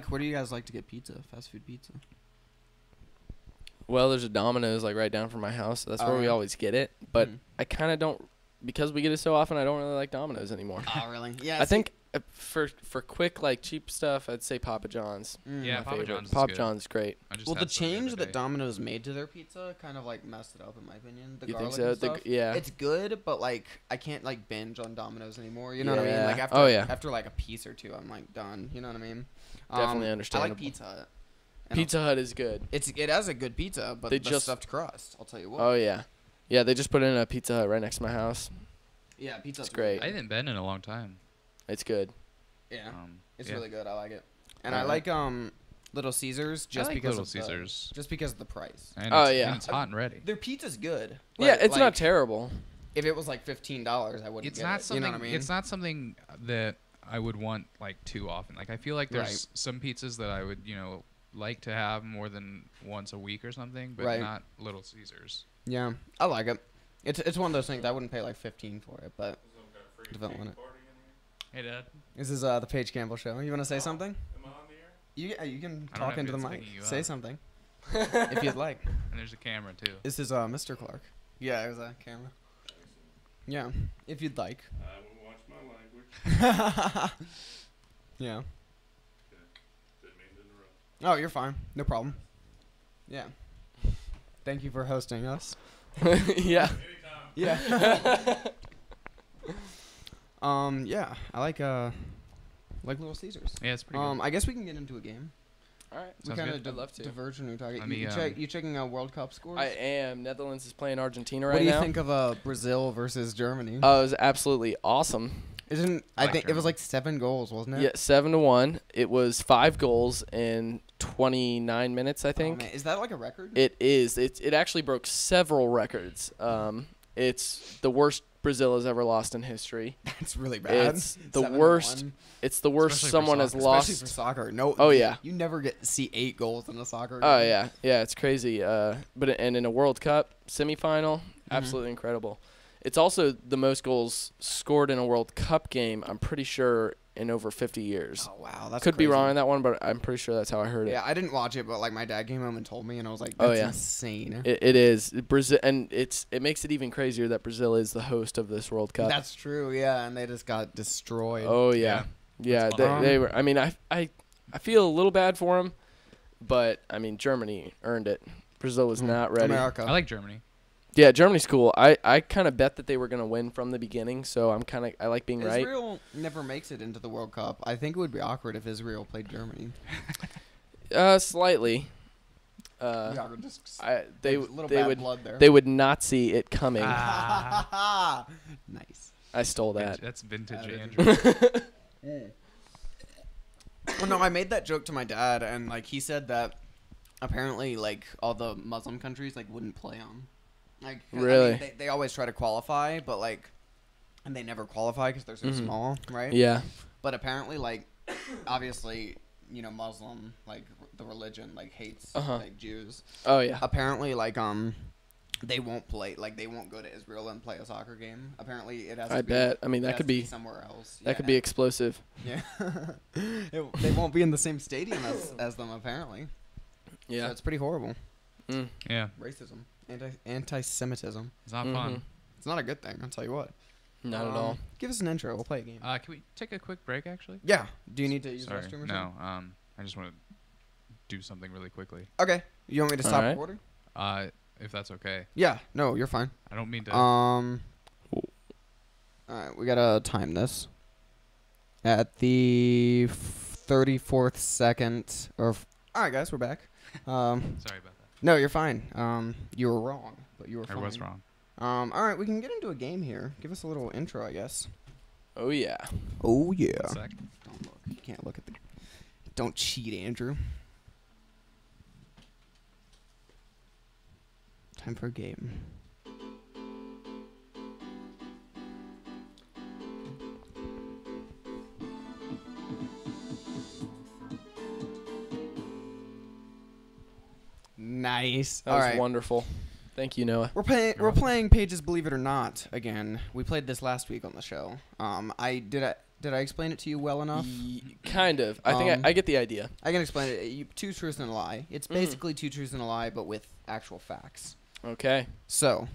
Where do you guys like to get pizza? Fast food pizza? Well, there's a Domino's like right down from my house. So that's where we yeah. always get it. But Mhm. I kind of don't because we get it so often. I don't really like Domino's anymore. Oh, really? Yeah. I think For quick like cheap stuff, I'd say Papa John's. Yeah, Papa John's. Papa John's is great. Well, the change that Domino's made to their pizza kind of like messed it up in my opinion. The you garlic think so? and stuff. Yeah. It's good, but like I can't like binge on Domino's anymore. You know what I mean? Yeah. Like after after like a piece or two, I'm like done. You know what I mean? Definitely I understandable. like Pizza Hut. Pizza Hut is good. It has a good pizza, but the stuffed crust, I'll tell you what. Oh yeah, yeah. They just put in a Pizza Hut right next to my house. Yeah, pizza. It's great. I haven't been in a long time. It's good. Yeah, it's really good. I like it, and I like Little Caesars just because of the price. And and it's hot and ready. Their pizza's good. Yeah, it's not terrible. If it was like $15, I wouldn't. It's not something. You know what I mean? It's not something that I would want like too often. Like I feel like there's some pizzas that I would like to have more than once a week or something, but not Little Caesars. Yeah, I like it. It's one of those things I wouldn't pay like $15 for it, but developing it. Hey, Dad. This is the Paige Campbell show. You want to say something? Am I on the air? You can talk into the mic. Say something if you'd like. And there's a camera too. This is Mr. Clarke. Yeah, there's a camera. Yeah, if you'd like. I will watch my language. Yeah. Didn't mean to interrupt. Oh, you're fine. No problem. Yeah. Thank you for hosting us. Yeah. Anytime. Yeah. Yeah, I like Little Caesars. Yeah, it's pretty good. I guess we can get into a game. All right. We kind of I'd love to. diverge in our target. Let me, You checking World Cup scores? I am. Netherlands is playing Argentina right What do you now. think of Brazil versus Germany? Oh, it was absolutely awesome. I think it was like 7 goals, wasn't it? Yeah, 7-1. It was 5 goals in 29 minutes, I think. Oh, man. Is that like a record? It is. It actually broke several records. It's the worst Brazil has ever lost in history. That's really bad. It's the worst. It's the worst Especially someone has lost. Especially for soccer. No. Oh yeah. You never get to see 8 goals in a soccer game. Oh yeah, yeah. It's crazy. And in a World Cup semifinal, absolutely incredible. It's also the most goals scored in a World Cup game, I'm pretty sure, in over 50 years. Oh wow, that's Could be crazy. wrong on that one, but I'm pretty sure that's how I heard it. Yeah, I didn't watch it, but like my dad came home and told me, and I was like, "That's insane." It is Brazil, and it makes it even crazier that Brazil is the host of this World Cup. That's true. Yeah, and they just got destroyed. Oh yeah, yeah. They were. I mean, I feel a little bad for them, but I mean, Germany earned it. Brazil was not ready. America. I like Germany. Yeah, Germany's cool. I kind of bet that they were going to win from the beginning, so I like being right. Israel never makes it into the World Cup. I think it would be awkward if Israel played Germany. Slightly. They would not see it coming. Nice. I stole that. That's vintage Andrew. Well, no, I made that joke to my dad, and like he said that apparently like all the Muslim countries like wouldn't play them. Like really, I mean, they always try to qualify, but like, and they never qualify because they're so small, right? Yeah. But apparently, like, obviously, Muslim like the religion like hates like Jews. Oh yeah. Apparently, like they won't play. Like they won't go to Israel and play a soccer game. Apparently, it has. I bet. I mean, that could be somewhere else. That could be explosive. Yeah. They won't be in the same stadium as them. Apparently. Yeah. So it's pretty horrible. Yeah. Racism. Anti-Semitism. It's not fun. It's not a good thing. I'll tell you what. Not at all. Give us an intro. We'll play a game. Can we take a quick break, actually? Yeah. Do you need to use the Sorry. restroom or No. something? I just want to do something really quickly. Okay. You want me to stop recording? If that's okay. Yeah. No, you're fine. I don't mean to. All right. We gotta time this. At the 34th second. All right, guys. We're back. Sorry about that. No, you're fine. You were wrong, but you were fine. I was wrong. All right, we can get into a game here. Give us a little intro, I guess. Oh yeah. Oh yeah. 1 sec. Don't look. You can't look at the. Don't cheat, Andrew. Time for a game. Nice. That was wonderful. Thank you, Noah. We're playing Paige's Believe It or Not again. We played this last week on the show. Did I explain it to you well enough? Kind of. I think I get the idea. I can explain it. 2 truths and a lie. It's basically 2 truths and a lie, but with actual facts. Okay. So,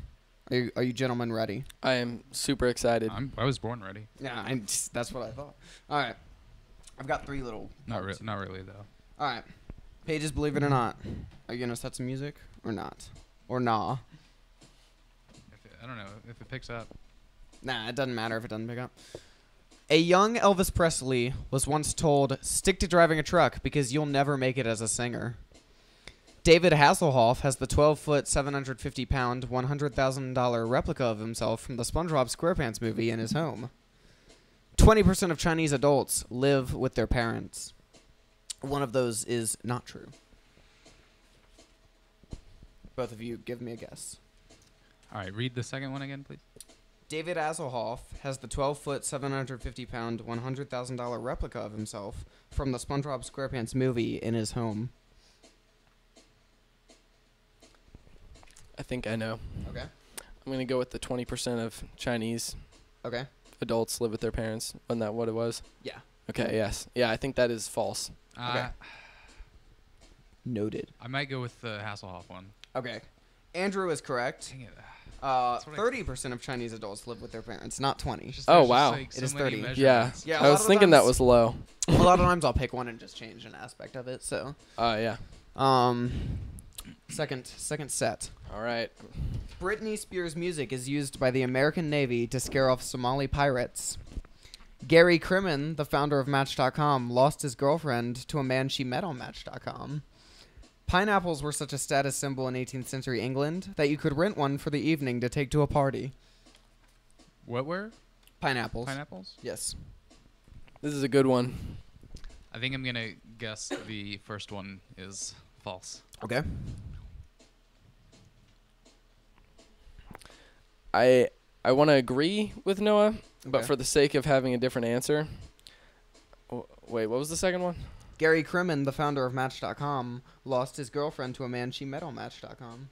Are you gentlemen ready? I am super excited. I was born ready. Yeah, that's what I thought. All right. I've got 3 little. Not really though. All right. Pages, believe it or not. Are you gonna set some music or not? Or nah? I don't know if it picks up. Nah, it doesn't matter if it doesn't pick up. A young Elvis Presley was once told, "Stick to driving a truck because you'll never make it as a singer." David Hasselhoff has the 12-foot, 750-pound, $100,000 replica of himself from the SpongeBob SquarePants movie in his home. 20% of Chinese adults live with their parents. One of those is not true. Both of you give me a guess. All right, read the second one again, please. David Hasselhoff has the 12-foot, 750-pound, $100,000 replica of himself from the SpongeBob SquarePants movie in his home. I think I know. Okay. I'm going to go with the 20% of Chinese Okay. adults live with their parents. Wasn't that what it was? Yeah. Okay, yes. Yeah, I think that is false. Okay. Noted. I might go with the Hasselhoff one. Okay. Andrew is correct. Dang it. 30% of Chinese adults live with their parents, not 20. Oh, wow. Like It is 30. Yeah. Yeah, I was thinking that was low. A lot of times I'll pick one and just change an aspect of it. So, Yeah. second set. All right. Britney Spears' music is used by the American Navy to scare off Somali pirates. Gary Crimmon, the founder of Match.com, lost his girlfriend to a man she met on Match.com. Pineapples were such a status symbol in 18th century England that you could rent one for the evening to take to a party. What were? Pineapples. Pineapples? Yes. This is a good one. I think I'm going to guess the first one is false. Okay. I want to agree with Noah, but Okay. for the sake of having a different answer. Wait, what was the second one? Gary Crimmon, the founder of Match.com, lost his girlfriend to a man she met on Match.com.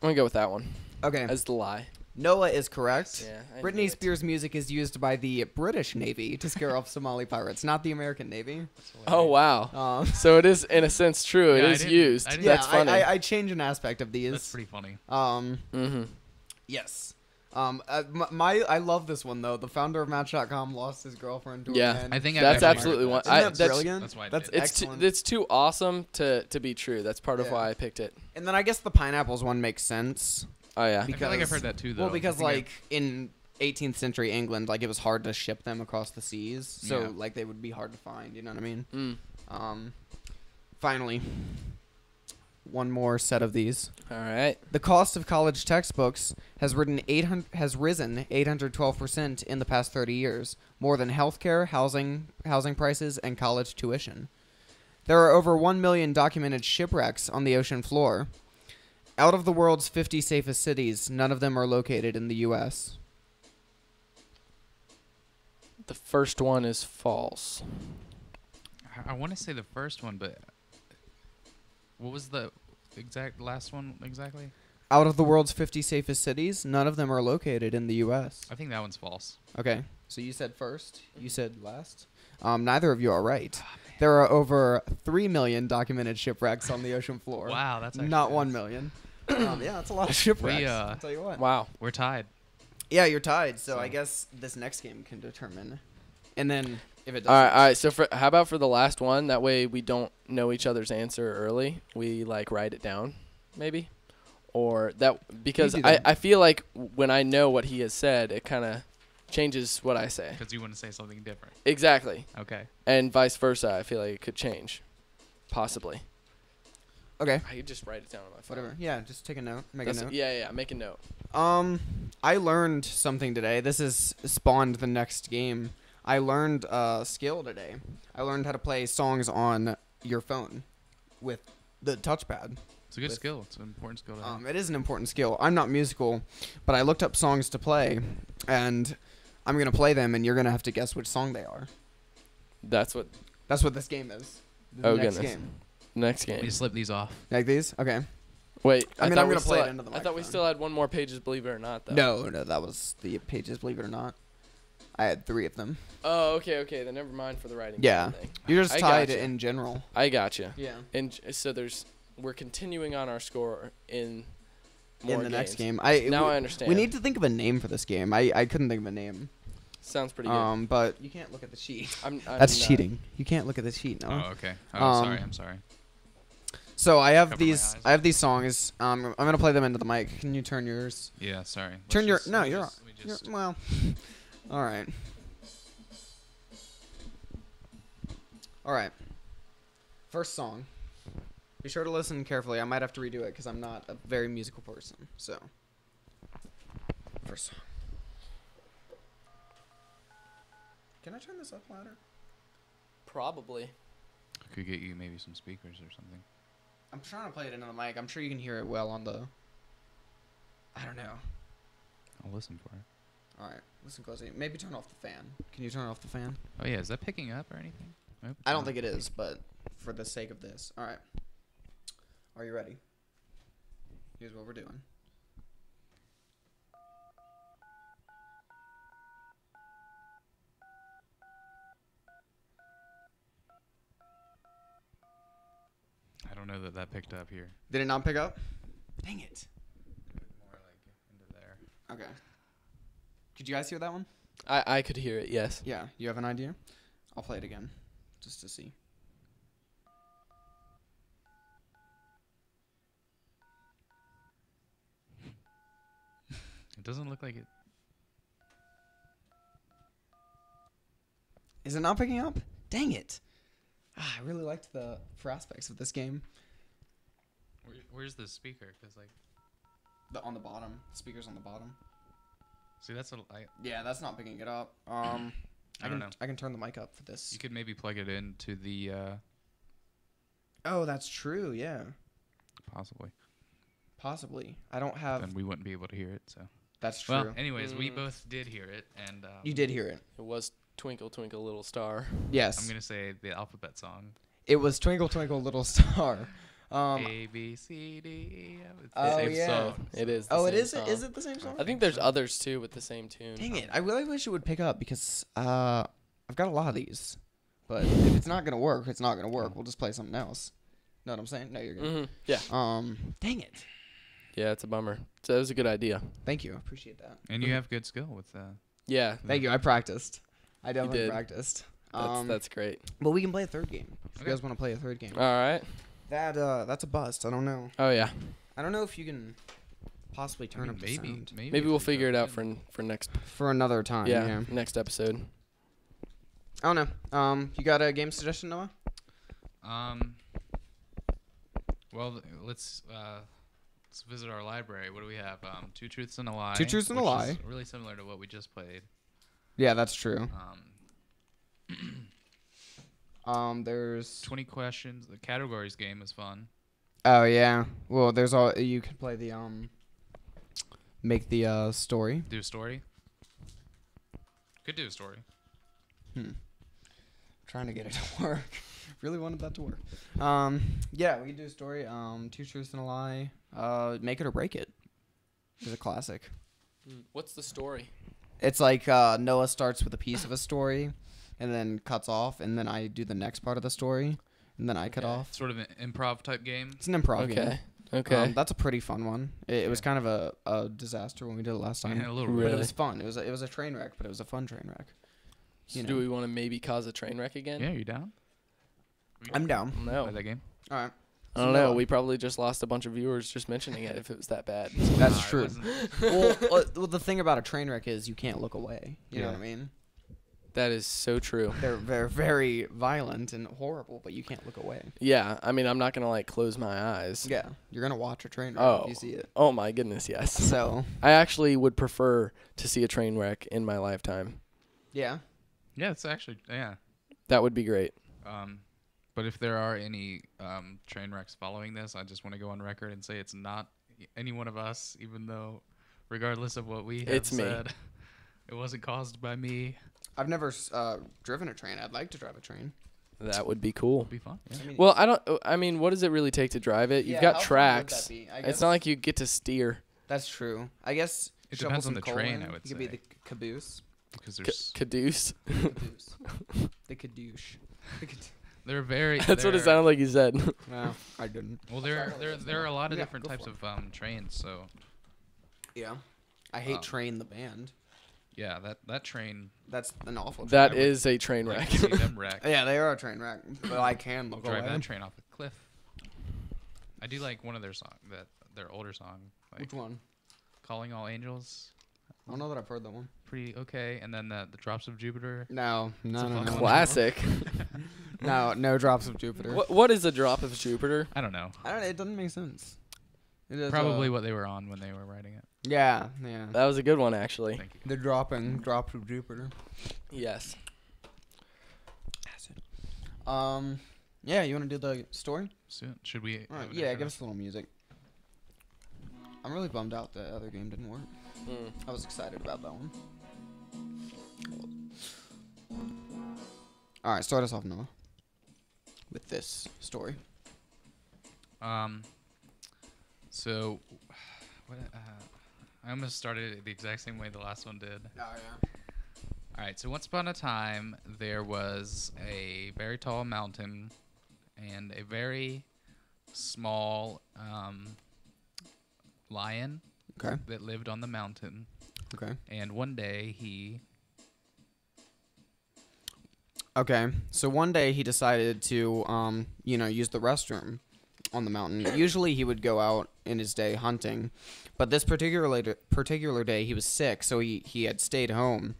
I'm going to go with that one Okay. as the lie. Noah is correct. Yeah, I knew Britney it. Spears' music is used by the British Navy to scare off Somali pirates, not the American Navy. Oh, wow. Um, So it is, in a sense, true. Yeah, it I is didn't- used. I didn't- yeah, That's funny. I change an aspect of these. That's pretty funny. Mm-hmm. Yes. I love this one though. The founder of Match.com lost his girlfriend to Yeah. a man. I think That's I've absolutely heard one. that. Isn't that brilliant? That's why I That's did. Excellent. it's too awesome to be true. That's part of Yeah. why I picked it. And then I guess the pineapples one makes sense. Oh yeah. I feel like I've heard that too, though. Well, because I think like in 18th century England, like it was hard to ship them across the seas, so Yeah. like they would be hard to find. You know what I mean? Mm. Finally, one more set of these. All right. The cost of college textbooks has risen 812% in the past 30 years, more than healthcare, housing prices, and college tuition. There are over 1 million documented shipwrecks on the ocean floor. Out of the world's 50 safest cities, none of them are located in the U.S. The first one is false. I want to say the first one, but what was the exact last one exactly? Out of the world's 50 safest cities, none of them are located in the U.S. I think that one's false. Okay, so you said first, you said last. Neither of you are right. There are over 3 million documented shipwrecks on the ocean floor. Wow, that's actually Not 1 million. Yeah, that's a lot of shipwrecks. I'll tell you what. Wow. We're tied. Yeah, you're tied. So So- I guess this next game can determine. And then if it doesn't. All right. So how about for the last one? That way we don't know each other's answer early. We like write it down, maybe, or that because You do that. I feel like when I know what he has said, it kind of changes what I say. Because you want to say something different. Exactly. Okay. And vice versa. I feel like it could change, possibly. Okay. I could just write it down on my phone. Whatever. Yeah, just take a note. Make a note. Yeah. Make a note. I learned something today. This has spawned the next game. I learned a skill today. I learned how to play songs on your phone with the touchpad. It's a good skill. It's an important skill to have. It is an important skill. I'm not musical, but I looked up songs to play, and I'm going to play them, and you're going to have to guess which song they are. That's what. That's what this game is. Oh, next goodness. game. Next Let me game. slip these off. Like these? Okay. Wait. I mean, thought I'm we gonna play still it had- into the I thought we microphone. still had one more Pages, believe it or not, though. No, that was the Pages, believe it or not. I had 3 of them. Oh, okay. Then never mind for the writing. Yeah. thing. You're just I tied gotcha. in general. I gotcha. Yeah. And so we're continuing on our score in more in the next games. game. Now I understand. We need to think of a name for this game. I couldn't think of a name. Sounds pretty good. But you can't look at the sheet. That's cheating. You can't look at the sheet. No. Oh, okay. Oh, sorry. I'm sorry. So I have Cover my these. eyes. I have these songs. I'm gonna play them into the mic. Can you turn yours? Yeah, sorry. Turn your. No, let you're. me just- Well. All right. All right. First song. Be sure to listen carefully. I might have to redo it because I'm not a very musical person. So. First song. Can I turn this up louder? Probably. Could get you maybe some speakers or something. I'm trying to play it into the mic. I'm sure you can hear it well on the. I don't know. I'll listen for it. All right, listen closely. Maybe turn off the fan. Can you turn off the fan? Oh yeah, is that picking up or anything? hope it's I don't not. think it is, but for the sake of this. All right. Are you ready? Here's what we're doing. I don't know that picked up here. Did it not pick up? Dang it. More like into there. Okay. Could you guys hear that one? I could hear it, yes. Yeah. You have an idea? I'll play it again, just to see. It doesn't look like it. Is it not picking up? Dang it. I really liked the aspects of this game. Where's the speaker? Cause like. On the bottom. Speakers on the bottom. See, that's Yeah, that's not picking it up. I don't know. I can turn the mic up for this. You could maybe plug it into the. Oh, that's true. Yeah. Possibly. Possibly. I don't have. Then we wouldn't be able to hear it. So. That's true. Well, anyways, we both did hear it, and. You did hear it. It was Twinkle Twinkle Little Star. Yes. I'm gonna say the alphabet song. It was Twinkle Twinkle Little Star. A B C D E. It's the Oh, same yeah. song. It is. The Oh, same it is. song. Is it the same song? I think there's others too with the same tune. Dang it! I really wish it would pick up because I've got a lot of these. But if it's not gonna work, it's not gonna work. We'll just play something else. Know what I'm saying? No, you're good. Yeah. Dang it! Yeah, it's a bummer. So that was a good idea. Thank you. I appreciate that. And you have good skill with. Yeah. Thank you. I practiced. I definitely did. practiced. That's great. But we can play a third game. If Okay. you guys want to play a third game. All right. That's a bust. I don't know. Oh yeah. I don't know if you can possibly turn up the sound. Maybe we'll figure it out for next. For another time. Yeah. Next episode. I don't know. You got a game suggestion, Noah? Well, let's visit our library. What do we have? Two Truths and a Lie. Two Truths and a which Lie. is really similar to what we just played. Yeah, that's true. There's 20 questions. The categories game is fun. Oh yeah. Well, there's all you can play the make the story. Do a story. Could do a story. Trying to get it to work. Really wanted that to work. Yeah, we could do a story. Two Truths and a Lie. Make it or break it. It's a classic. What's the story? It's like Noah starts with a piece of a story, and then cuts off, and then I do the next part of the story, and then I cut off. Sort of an improv type game. It's an improv game. Okay. That's a pretty fun one. It was kind of a disaster when we did it last time. Yeah, a little But bit. it was fun. It was a train wreck, but it was a fun train wreck. So do we want to maybe cause a train wreck again? Yeah, you down? I'm down. No. Play that game. All right. I don't know. We probably just lost a bunch of viewers just mentioning it if it was that bad. That's Nah, it true. wasn't. well, the thing about a train wreck is you can't look away. You know Yeah. what I mean? That is so true. They're very, very violent and horrible, but you can't look away. Yeah. I mean, I'm not going to close my eyes. Yeah, you're gonna watch a train wreck Oh. if you see it. Oh my goodness, yes. So I actually would prefer to see a train wreck in my lifetime. yeah, Yeah, it's actually That would be great. But if there are any train wrecks following this, I just want to go on record and say it's not any one of us, even though, regardless of what we have It's me. said, it wasn't caused by me. I've never driven a train. I'd like to drive a train. That would be cool. It'd be fun. Yeah. Well, I mean, what does it really take to drive it? You've Yeah, got how fun would tracks. that be? I It's guess- not like you get to steer. That's true. I guess It shovel depends on some the coal train, in. I would You could be say. the caboose. Because there's Caduce. Caboose. The cadouche. they're very. That's what it they're- sounded like you said. No, I didn't. Well, there are a lot of Yeah, different go types for of trains. So Yeah. I hate Train the band. Yeah, that train. That's an awful train. That is a train Like wreck. to see them wreck. Yeah, they are a train wreck. But I can look Drive away. that train off a cliff. I do like one of their their older song. Like Which one? Calling All Angels. I don't know that I've heard that one. Pretty okay. And then the Drops of Jupiter. No. Classic. No Drops of Jupiter. What is a drop of Jupiter? I don't know. It doesn't make sense. It is, Probably what they were on when they were writing it. Yeah. That was a good one, actually. Thank you. The Drops of Jupiter. Yes. Yeah, you want to do the story? Soon. Should we? All right, yeah, give us a little music. I'm really bummed out the other game didn't work. I was excited about that one. All right, start us off, Noah, with this story. So, what? I almost started it the exact same way the last one did. Oh yeah. All right. So once upon a time, there was a very tall mountain and a very small lion Okay. that lived on the mountain. Okay. And one day he. Okay. So one day he decided to, use the restroom on the mountain. Usually he would go out in his day hunting, but this particular day he was sick, so he had stayed home,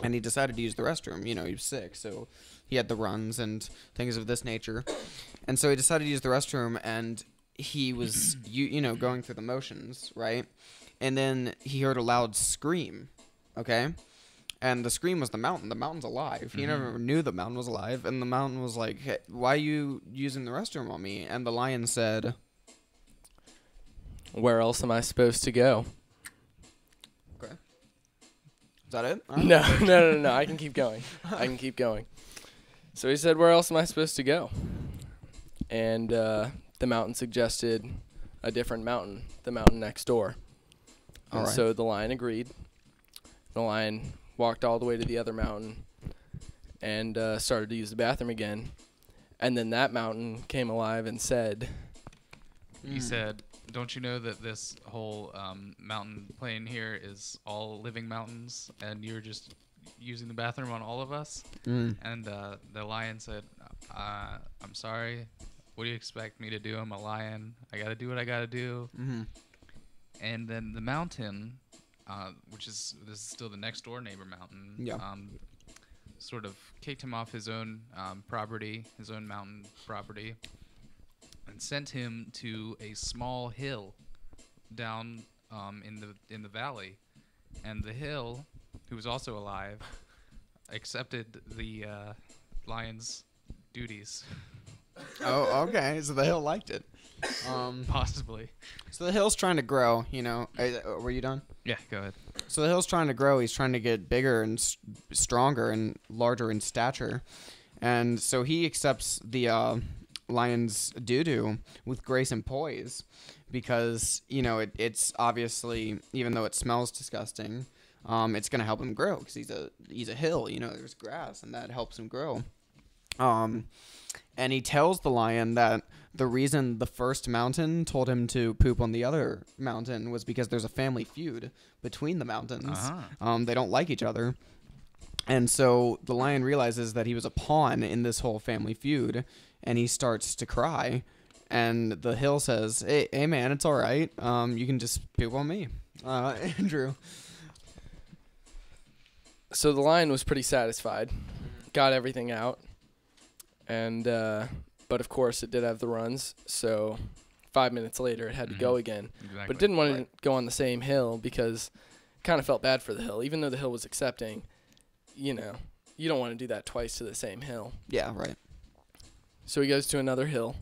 and he decided to use the restroom. He was sick, so he had the runs and things of this nature, and so he decided to use the restroom, and he was going through the motions, right? And then he heard a loud scream, okay? And the scream was the mountain. The mountain's alive. He never knew the mountain was alive. And the mountain was like, hey, why are you using the restroom on me? And the lion said, Where else am I supposed to go? okay. Is that it? No. I can keep going. So he said, where else am I supposed to go? And the mountain suggested a different mountain, the mountain next door. And so the lion agreed. The lion walked all the way to the other mountain and started to use the bathroom again. And then that mountain came alive and said... He said, don't you know that this whole mountain plain here is all living mountains, and you're just using the bathroom on all of us? And the lion said, I'm sorry. What do you expect me to do? I'm a lion. I got to do what I got to do. And then the mountain... this is still the next door neighbor mountain. Sort of kicked him off his own property, his own mountain property, and sent him to a small hill down in the valley. And the hill, who was also alive, accepted the lion's duties. Oh, okay. So the hill liked it. Possibly. So the hill's trying to grow, Were you done? Yeah, go ahead. So the hill's trying to grow. He's trying to get bigger and stronger and larger in stature. And so he accepts the lion's doo-doo with grace and poise because, it's obviously, even though it smells disgusting, it's going to help him grow because he's a hill. There's grass, and that helps him grow. And he tells the lion that the reason the first mountain told him to poop on the other mountain was because there's a family feud between the mountains. They don't like each other. And so the lion realizes that he was a pawn in this whole family feud, and he starts to cry. And the hill says, hey man, it's all right. You can just poop on me. Andrew. So the lion was pretty satisfied, got everything out. And, but of course it did have the runs, so 5 minutes later it had to go again. Exactly. But it didn't want to go on the same hill because it kind of felt bad for the hill. Even though the hill was accepting, you don't want to do that twice to the same hill. Yeah, right. So he goes to another hill.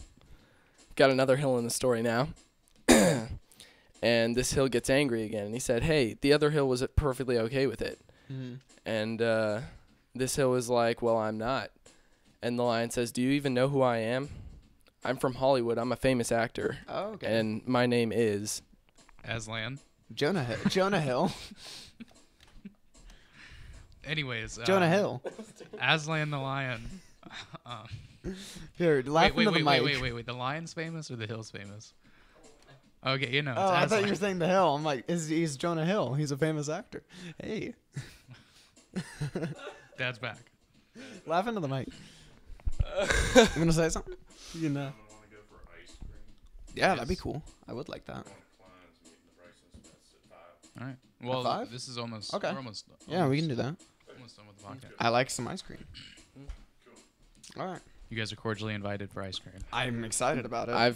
Got another hill in the story now. And this hill gets angry again. And he said, hey, the other hill was perfectly okay with it. And this hill was like, well, I'm not. And the lion says, do you even know who I am? I'm from Hollywood. I'm a famous actor. Oh, okay. And my name is... Aslan. Jonah Hill. Anyways. Jonah Hill. Aslan the lion. Here, laugh into the mic. Wait. The lion's famous or the hill's famous? Okay, you know. It's Oh, I thought Aslan. you were saying the Hill. I'm like, he's Jonah Hill. He's a famous actor. Hey. Dad's back. Laugh into the mic. You gonna say something? You know. I'm gonna want to go for ice cream. Yeah, that'd be cool. I would like that. One of Klein's meeting the Brysons. That's at 5. All right. Well, 5? this is almost. Okay. We're almost. Yeah, we can do that. Almost done with the podcast. I like some ice cream. Cool. All right. You guys are cordially invited for ice cream. I'm excited about it.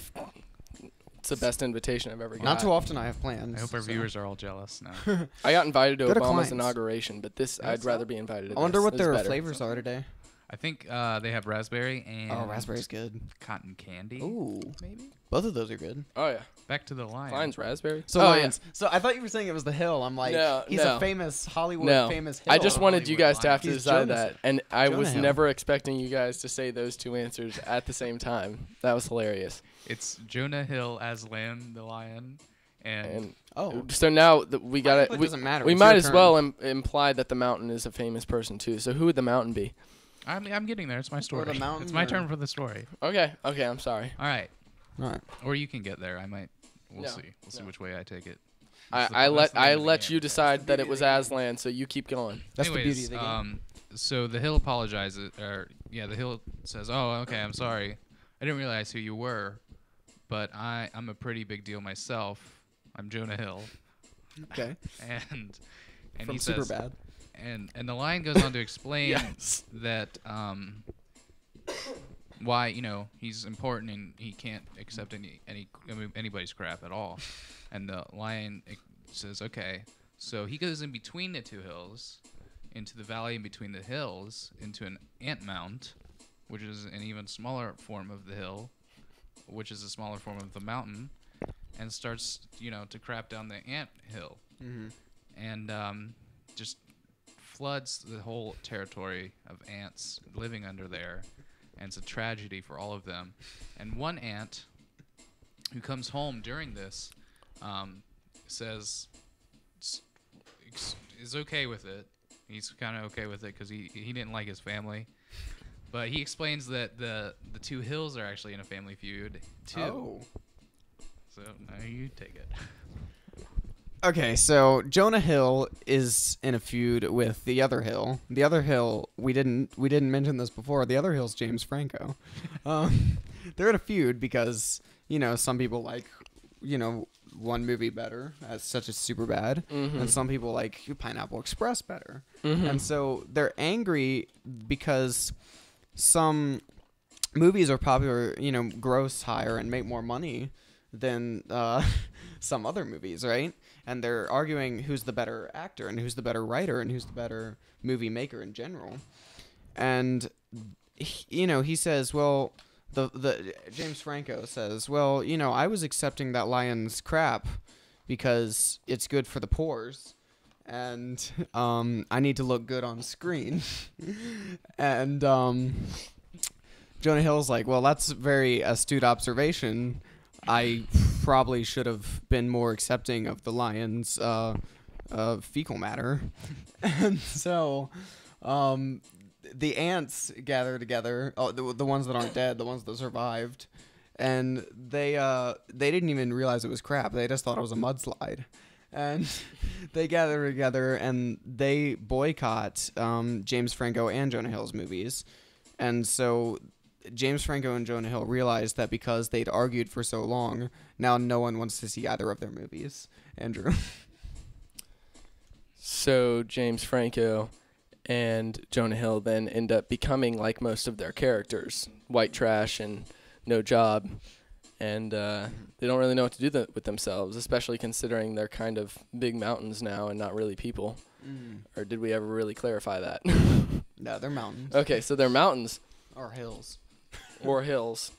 It's the best invitation I've ever got. Not too often I have plans. I hope our so. viewers are all jealous now. I got invited to Go to Obama's Klein's. inauguration, but this I'd rather be invited to I wonder this. what This is their better. flavors are today. I think they have raspberry and Oh, raspberry's good. cotton candy. Ooh. Maybe. Both of those are good. Oh, yeah. Back to the line. Klein's raspberry. So oh, Lions. So I thought you were saying it was the Hill. I'm like, No, he's no. a famous Hollywood No. famous Hill. I just wanted you guys to have to He's decide Jonas. that, and I Jonah was Hill. never expecting you guys to say those two answers at the same time. That was hilarious. It's Jonah Hill as Lamb the lion, and Oh. So now we got It to. doesn't matter. We It's might your as turn. well imply that the mountain is a famous person too. So who would the mountain be? I'm getting there. It's my story. the mountain It's my or- turn for the story. Okay. I'm sorry. All right. All right. Or you can get there. I might. We'll No, see. We'll see no. which way I take it. I That's the name let of the you game. decide that it was Aslan. So you keep going. That's the Anyways, beauty of the game. So the Hill apologizes, or the Hill says, "Oh, okay, I'm sorry. I didn't realize who you were, but I'm a pretty big deal myself. I'm Jonah Hill." Okay. And From he says, Superbad. and the lion goes on to explain Yes. that why he's important and he can't accept anybody's crap at all. And the lion says, okay, so he goes in between the two hills, into the valley in between the hills, into an ant mound, which is an even smaller form of the hill, which is a smaller form of the mountain, and starts to crap down the ant hill, and just floods the whole territory of ants living under there, and it's a tragedy for all of them. And one ant who comes home during this says is okay with it. He's kind of okay with it because he didn't like his family, but he explains that the two hills are actually in a family feud too. Oh. So now you take it. Okay, so Jonah Hill is in a feud with the other Hill. The other Hill, we didn't mention this before. The other Hill's James Franco. They're in a feud because some people like one movie better, such as Superbad, and some people like Pineapple Express better. And so they're angry because some movies are popular, gross higher and make more money than some other movies, right? And they're arguing who's the better actor and who's the better writer and who's the better movie maker in general. And he says, well, the James Franco says, well, I was accepting that lion's crap because it's good for the pores, and I need to look good on screen. And Jonah Hill's like, well, that's a very astute observation. I probably should have been more accepting of the lion's fecal matter. And so the ants gather together, the ones that aren't dead, the ones that survived, and they didn't even realize it was crap. They just thought it was a mudslide. And they gather together and they boycott James Franco and Jonah Hill's movies. And so James Franco and Jonah Hill realized that because they'd argued for so long, now no one wants to see either of their movies. Andrew. So James Franco and Jonah Hill then end up becoming like most of their characters, white trash and no job, and they don't really know what to do with themselves, especially considering they're kind of big mountains now and not really people. Or did we ever really clarify that? No, they're mountains. Okay, so they're mountains. Or hills. Or hills.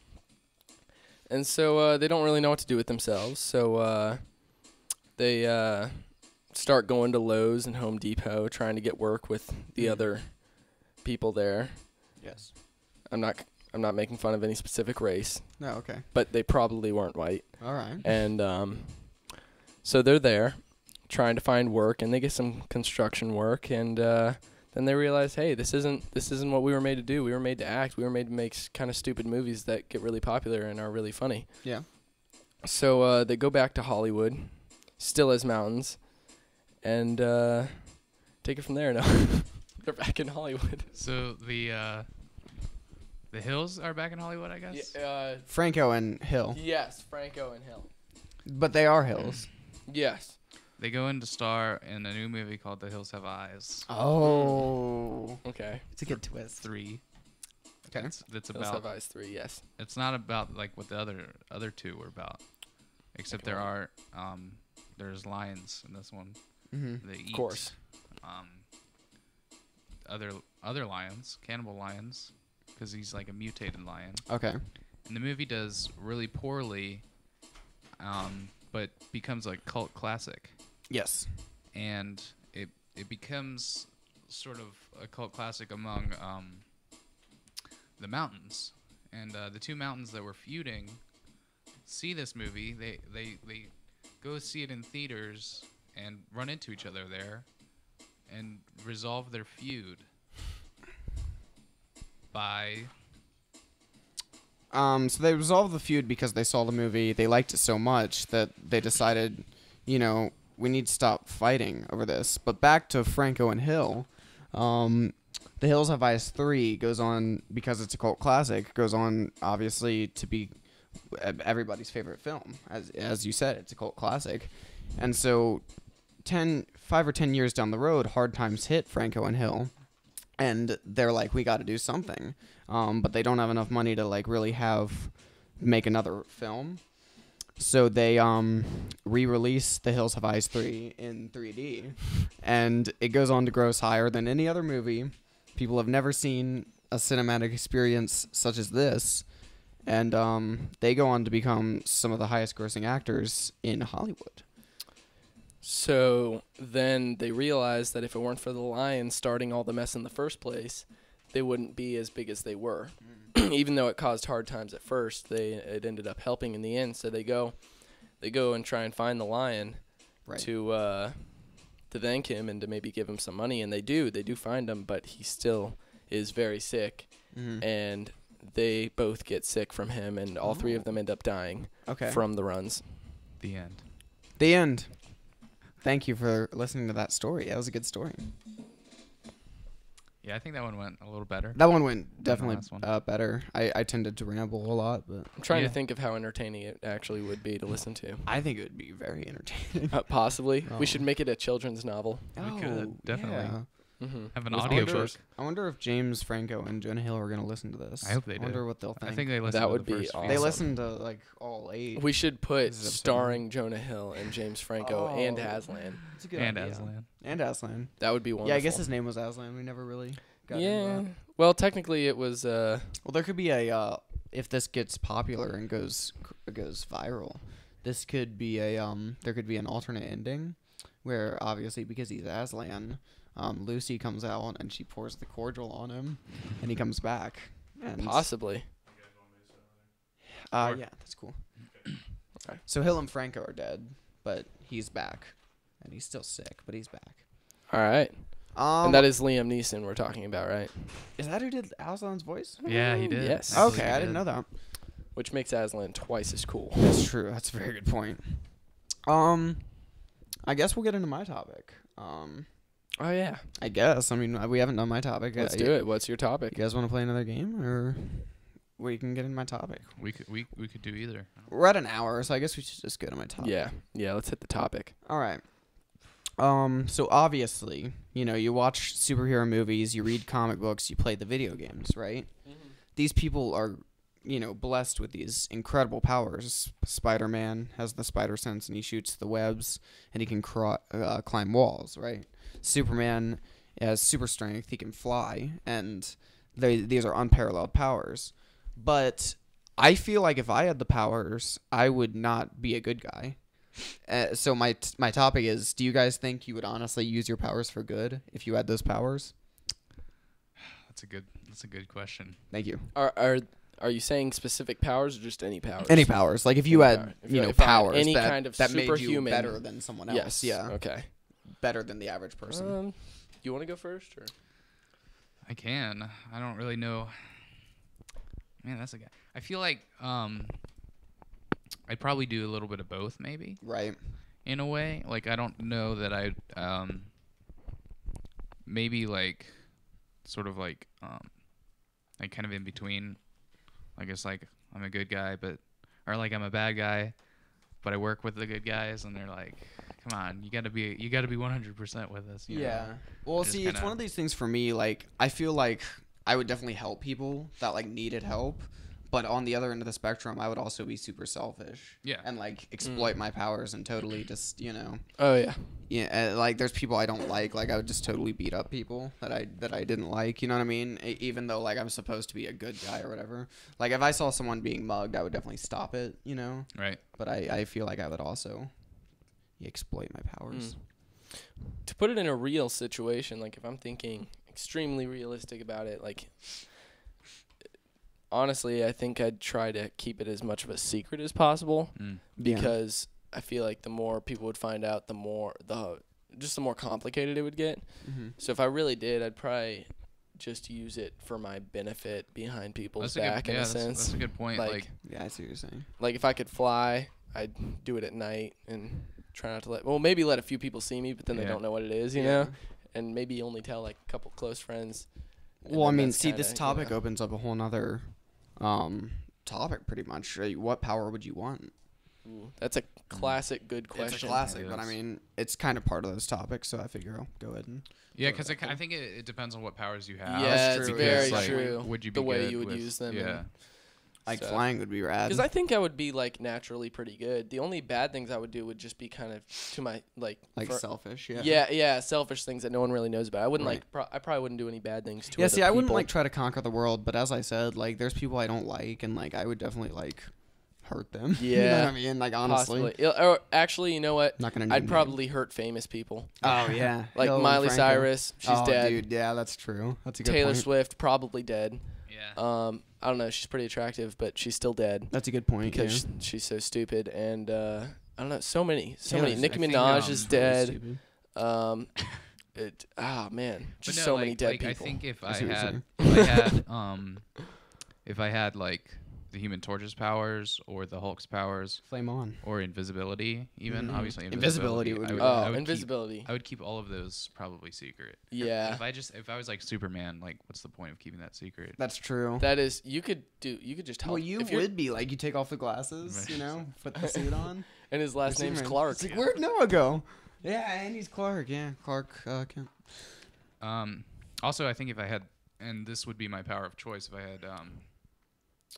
And so they don't really know what to do with themselves. So they start going to Lowe's and Home Depot, trying to get work with the other people there. Yes. I'm not making fun of any specific race, No, okay. but they probably weren't white. All right. And so they're there trying to find work, and they get some construction work, and then they realize, hey, this isn't what we were made to do. We were made to act. We were made to make kind of stupid movies that get really popular and are really funny. Yeah. So they go back to Hollywood, still as mountains, and take it from there. No, they're back in Hollywood. So the Hills are back in Hollywood, I guess. Franco and Hill. Yes, Franco and Hill. But they are Hills. Yes. They go in to star in a new movie called The Hills Have Eyes Oh. Okay. It's a good twist. 3. Okay. That's Hills about. Have Eyes 3. Yes. It's not about like what the other two were about, except Okay. there are there's lions in this one. Mm-hmm. They eat, Of course. Other lions, cannibal lions, because he's like a mutated lion. Okay. And the movie does really poorly, but becomes a cult classic. Yes. And it becomes sort of a cult classic among the mountains. And the two mountains that were feuding see this movie. They go see it in theaters and run into each other there and resolve their feud by... So they resolved the feud because they saw the movie. They liked it so much that they decided, we need to stop fighting over this. But back to Franco and Hill. The Hills Have Eyes 3 goes on, because it's a cult classic, goes on, obviously, to be everybody's favorite film. As you said, it's a cult classic. And so 5 or 10 years down the road, hard times hit Franco and Hill. And they're like, we got to do something. But they don't have enough money to like really make another film. So they re-release The Hills Have Eyes 3 in 3D. And it goes on to gross higher than any other movie. People have never seen a cinematic experience such as this. And they go on to become some of the highest grossing actors in Hollywood. So then they realized that if it weren't for the Lions starting all the mess in the first place, they wouldn't be as big as they were. Even though it caused hard times at first, it ended up helping in the end. So they go and try and find the Lion to thank him and to maybe give him some money, and they do find him, but he still is very sick, and they both get sick from him, and all three of them end up dying from the runs. The end. The end. Thank you for listening to that story. That was a good story. Yeah, I think that one went a little better. That one went definitely last one. better. I tended to ramble a lot, but I'm trying to think of how entertaining it actually would be to listen to. I think it would be very entertaining. Possibly. Oh. We should make it a children's novel. We could, definitely. Yeah. Have an With audiobook. pictures. I wonder if James Franco and Jonah Hill are going to listen to this. I hope they do. I wonder what they'll think. I think they listen That to would the be first awesome. They few. listen to like all 8. We should put This is episode starring Jonah Hill and James Franco and Oh. Aslan. That's a good And idea. Aslan. And Aslan. That would be wonderful. Yeah, I guess his name was Aslan. We never really got into Yeah. that. Well, technically it was Well, there could be a if this gets popular and goes viral, this could be there could be an alternate ending where obviously because he's Aslan, Lucy comes out and she pours the cordial on him, and he comes back. And possibly. yeah, that's cool. Okay. So Hill and Franco are dead, but he's back, and he's still sick, but he's back. All right. And that is Liam Neeson we're talking about, right? is that who did Aslan's voice? Yeah, he did. Yes. I believe Okay, he I didn't did. know that. Which makes Aslan twice as cool. That's true. That's a very good point. I guess we'll get into my topic. Oh, yeah. I guess. I mean, we haven't done my topic. Let's do it. What's your topic? You guys want to play another game, or we can get into my topic? We could do either. We're at an hour, so I guess we should just go to my topic. Yeah. Yeah, let's hit the topic. All right. So obviously, you watch superhero movies, you read comic books, you play the video games, right? These people are, blessed with these incredible powers. Spider-Man has the spider sense, and he shoots the webs, and he can climb walls, right? Superman has super strength, he can fly, and these are unparalleled powers. But I feel like if I had the powers, I would not be a good guy. So my topic is: do you guys think you would honestly use your powers for good if you had those powers? That's a good question. Thank you. Are you saying specific powers or just any powers? Any powers, like if you Any had power. If I had powers any that, kind of that made you superhuman- better than someone else. Yes. Yeah, Okay. better than the average person. You want to go first, or? I can. I don't really know. Man, that's a guy. I feel like I I'd probably do a little bit of both, maybe. Right. In a way, like I don't know that I'd maybe like sort of like kind of in between. I guess like I'm a good guy, or like I'm a bad guy, but I work with the good guys, and they're like, "Come on, you gotta be 100% with us." You know? Well, see, it's one of these things for me. Like, I feel like I would definitely help people that like needed help, but on the other end of the spectrum, I would also be super selfish. Yeah. And like exploit my powers and totally just Oh yeah. Yeah, like there's people I don't like. Like I would just totally beat up people that I didn't like. You know what I mean? Even though like I'm supposed to be a good guy or whatever. Like if I saw someone being mugged, I would definitely stop it. You know? Right. But I feel like I would also exploit my powers. To put it in a real situation, like if I'm thinking extremely realistic about it, like honestly, I think I'd try to keep it as much of a secret as possible because I feel like the more people would find out, the more complicated it would get. Mm-hmm. So if I really did, I'd probably just use it for my benefit behind people's back in a sense. That's a good point. Like yeah, I see what you're saying. Like if I could fly, I'd do it at night and try not to maybe let a few people see me, but then they don't know what it is, you know? And maybe only tell like a couple close friends. Well, I mean, see, this topic opens up a whole nother topic pretty much. What power would you want? Ooh, that's a classic good question. It's a classic, but I mean, it's kind of part of those topics, so I figure I'll go ahead and... Yeah, because I think it depends on what powers you have. Yeah, it's very like, true. Would you be the way good you would with, use them. Yeah. Like flying would be rad. Because I think I would be like naturally pretty good. The only bad things I would do would just be kind of to my selfish. Yeah, selfish things that no one really knows about. I wouldn't I probably wouldn't do any bad things to. Yeah, see, I wouldn't like try to conquer the world, but as I said, like there's people I don't like, and like I would definitely like hurt them. Yeah, you know what I mean, like honestly. Possibly. Or actually, you know what? Not gonna. I'd probably hurt famous people. Oh yeah, like Miley Cyrus, she's dead. Dude, yeah, that's true. That's a good Taylor point. Swift, probably dead. Yeah. I don't know. She's pretty attractive, but she's still dead. That's a good point because she's so stupid. And I don't know. So many. Nicki Minaj is dead. Really man, just no, so many dead people. I think if I had like the Human Torch's powers or the Hulk's powers, flame on, or invisibility, even obviously invisibility would be invisibility. I would keep all of those probably secret. Yeah. If I was like Superman, like what's the point of keeping that secret? That's true. That is, you could just help. Well, you would be like, you take off the glasses, you know, put the suit on, and his last name's Clarke. It's like, where'd Noah go? Yeah, and he's Clarke. Yeah, Clarke. Also, I think if I had, and this would be my power of choice, if I had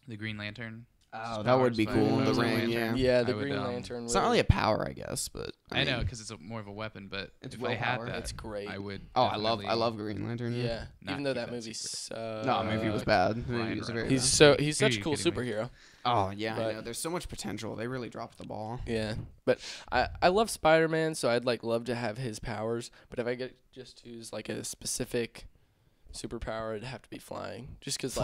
the Green Lantern. Oh, that would be cool. The ring, yeah, the Green Lantern. It's not really a power, I guess, but I know because it's more of a weapon. But if I had that, that's great. I would. Oh, I love Green Lantern. Yeah, even though that movie sucked. No, movie was bad. He's such a cool superhero. Oh yeah, I know. There's so much potential. They really dropped the ball. Yeah, but I love Spider-Man, so I'd love to have his powers. But if I get just to use like a specific superpower, it'd have to be flying, just because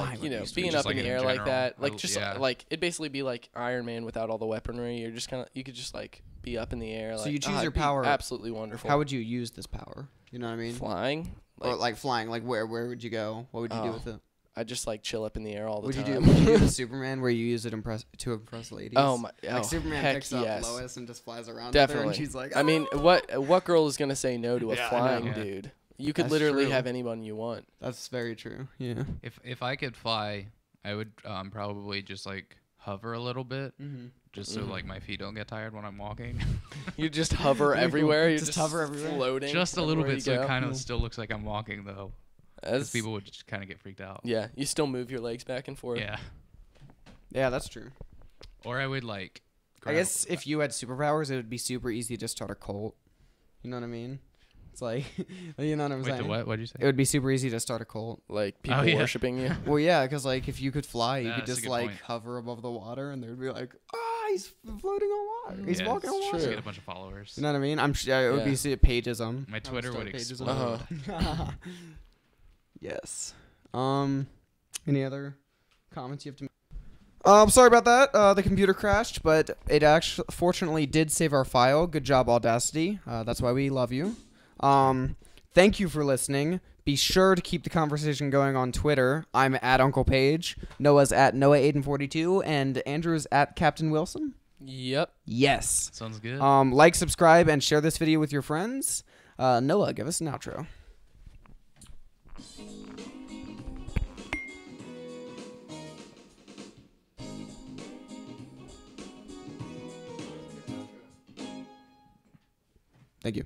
being up in the air like that, like it'd basically be like Iron Man without all the weaponry. You're just you could just like be up in the air. So you choose your power. Absolutely wonderful. How would you use this power? You know what I mean? Flying, or like flying. Like where would you go? What would you do with it? I'd just like chill up in the air all the time. Would you do the Superman where you use it to impress ladies? Like Superman picks up Lois and just flies around. Definitely. With her and she's like, I mean, what girl is gonna say no to a flying dude? You could literally have anyone you want. That's very true. Yeah. If I could fly, I would probably just like hover a little bit, just so like my feet don't get tired when I'm walking. You just hover everywhere. You just hover everywhere. Floating. Just a little bit, so it kind of still looks like I'm walking though. As people would just kind of get freaked out. Yeah, you still move your legs back and forth. Yeah. Yeah, that's true. Or I would like. I guess if you had superpowers, it would be super easy to start a cult. You know what I mean? It's like, you know what I'm saying? What? What'd you say? It would be super easy to start a cult. Like people worshiping you. Well, yeah, because like if you could fly, you could just like hover above the water, and they'd be like, he's floating on water. He's walking on water. Just get a bunch of followers. You know what I mean? I'm sure it would be Paigeism. My Twitter would explode. Yes. Any other comments you have to make? Sorry about that. The computer crashed, but it actually fortunately did save our file. Good job, Audacity. That's why we love you. Thank you for listening. Be sure to keep the conversation going on Twitter. I'm at Uncle Paige. Noah's at Noah Aiden42, and Andrew's at Captain Wilson. Yep. Yes. Sounds good. Like, subscribe, and share this video with your friends. Noah, give us an outro. Thank you.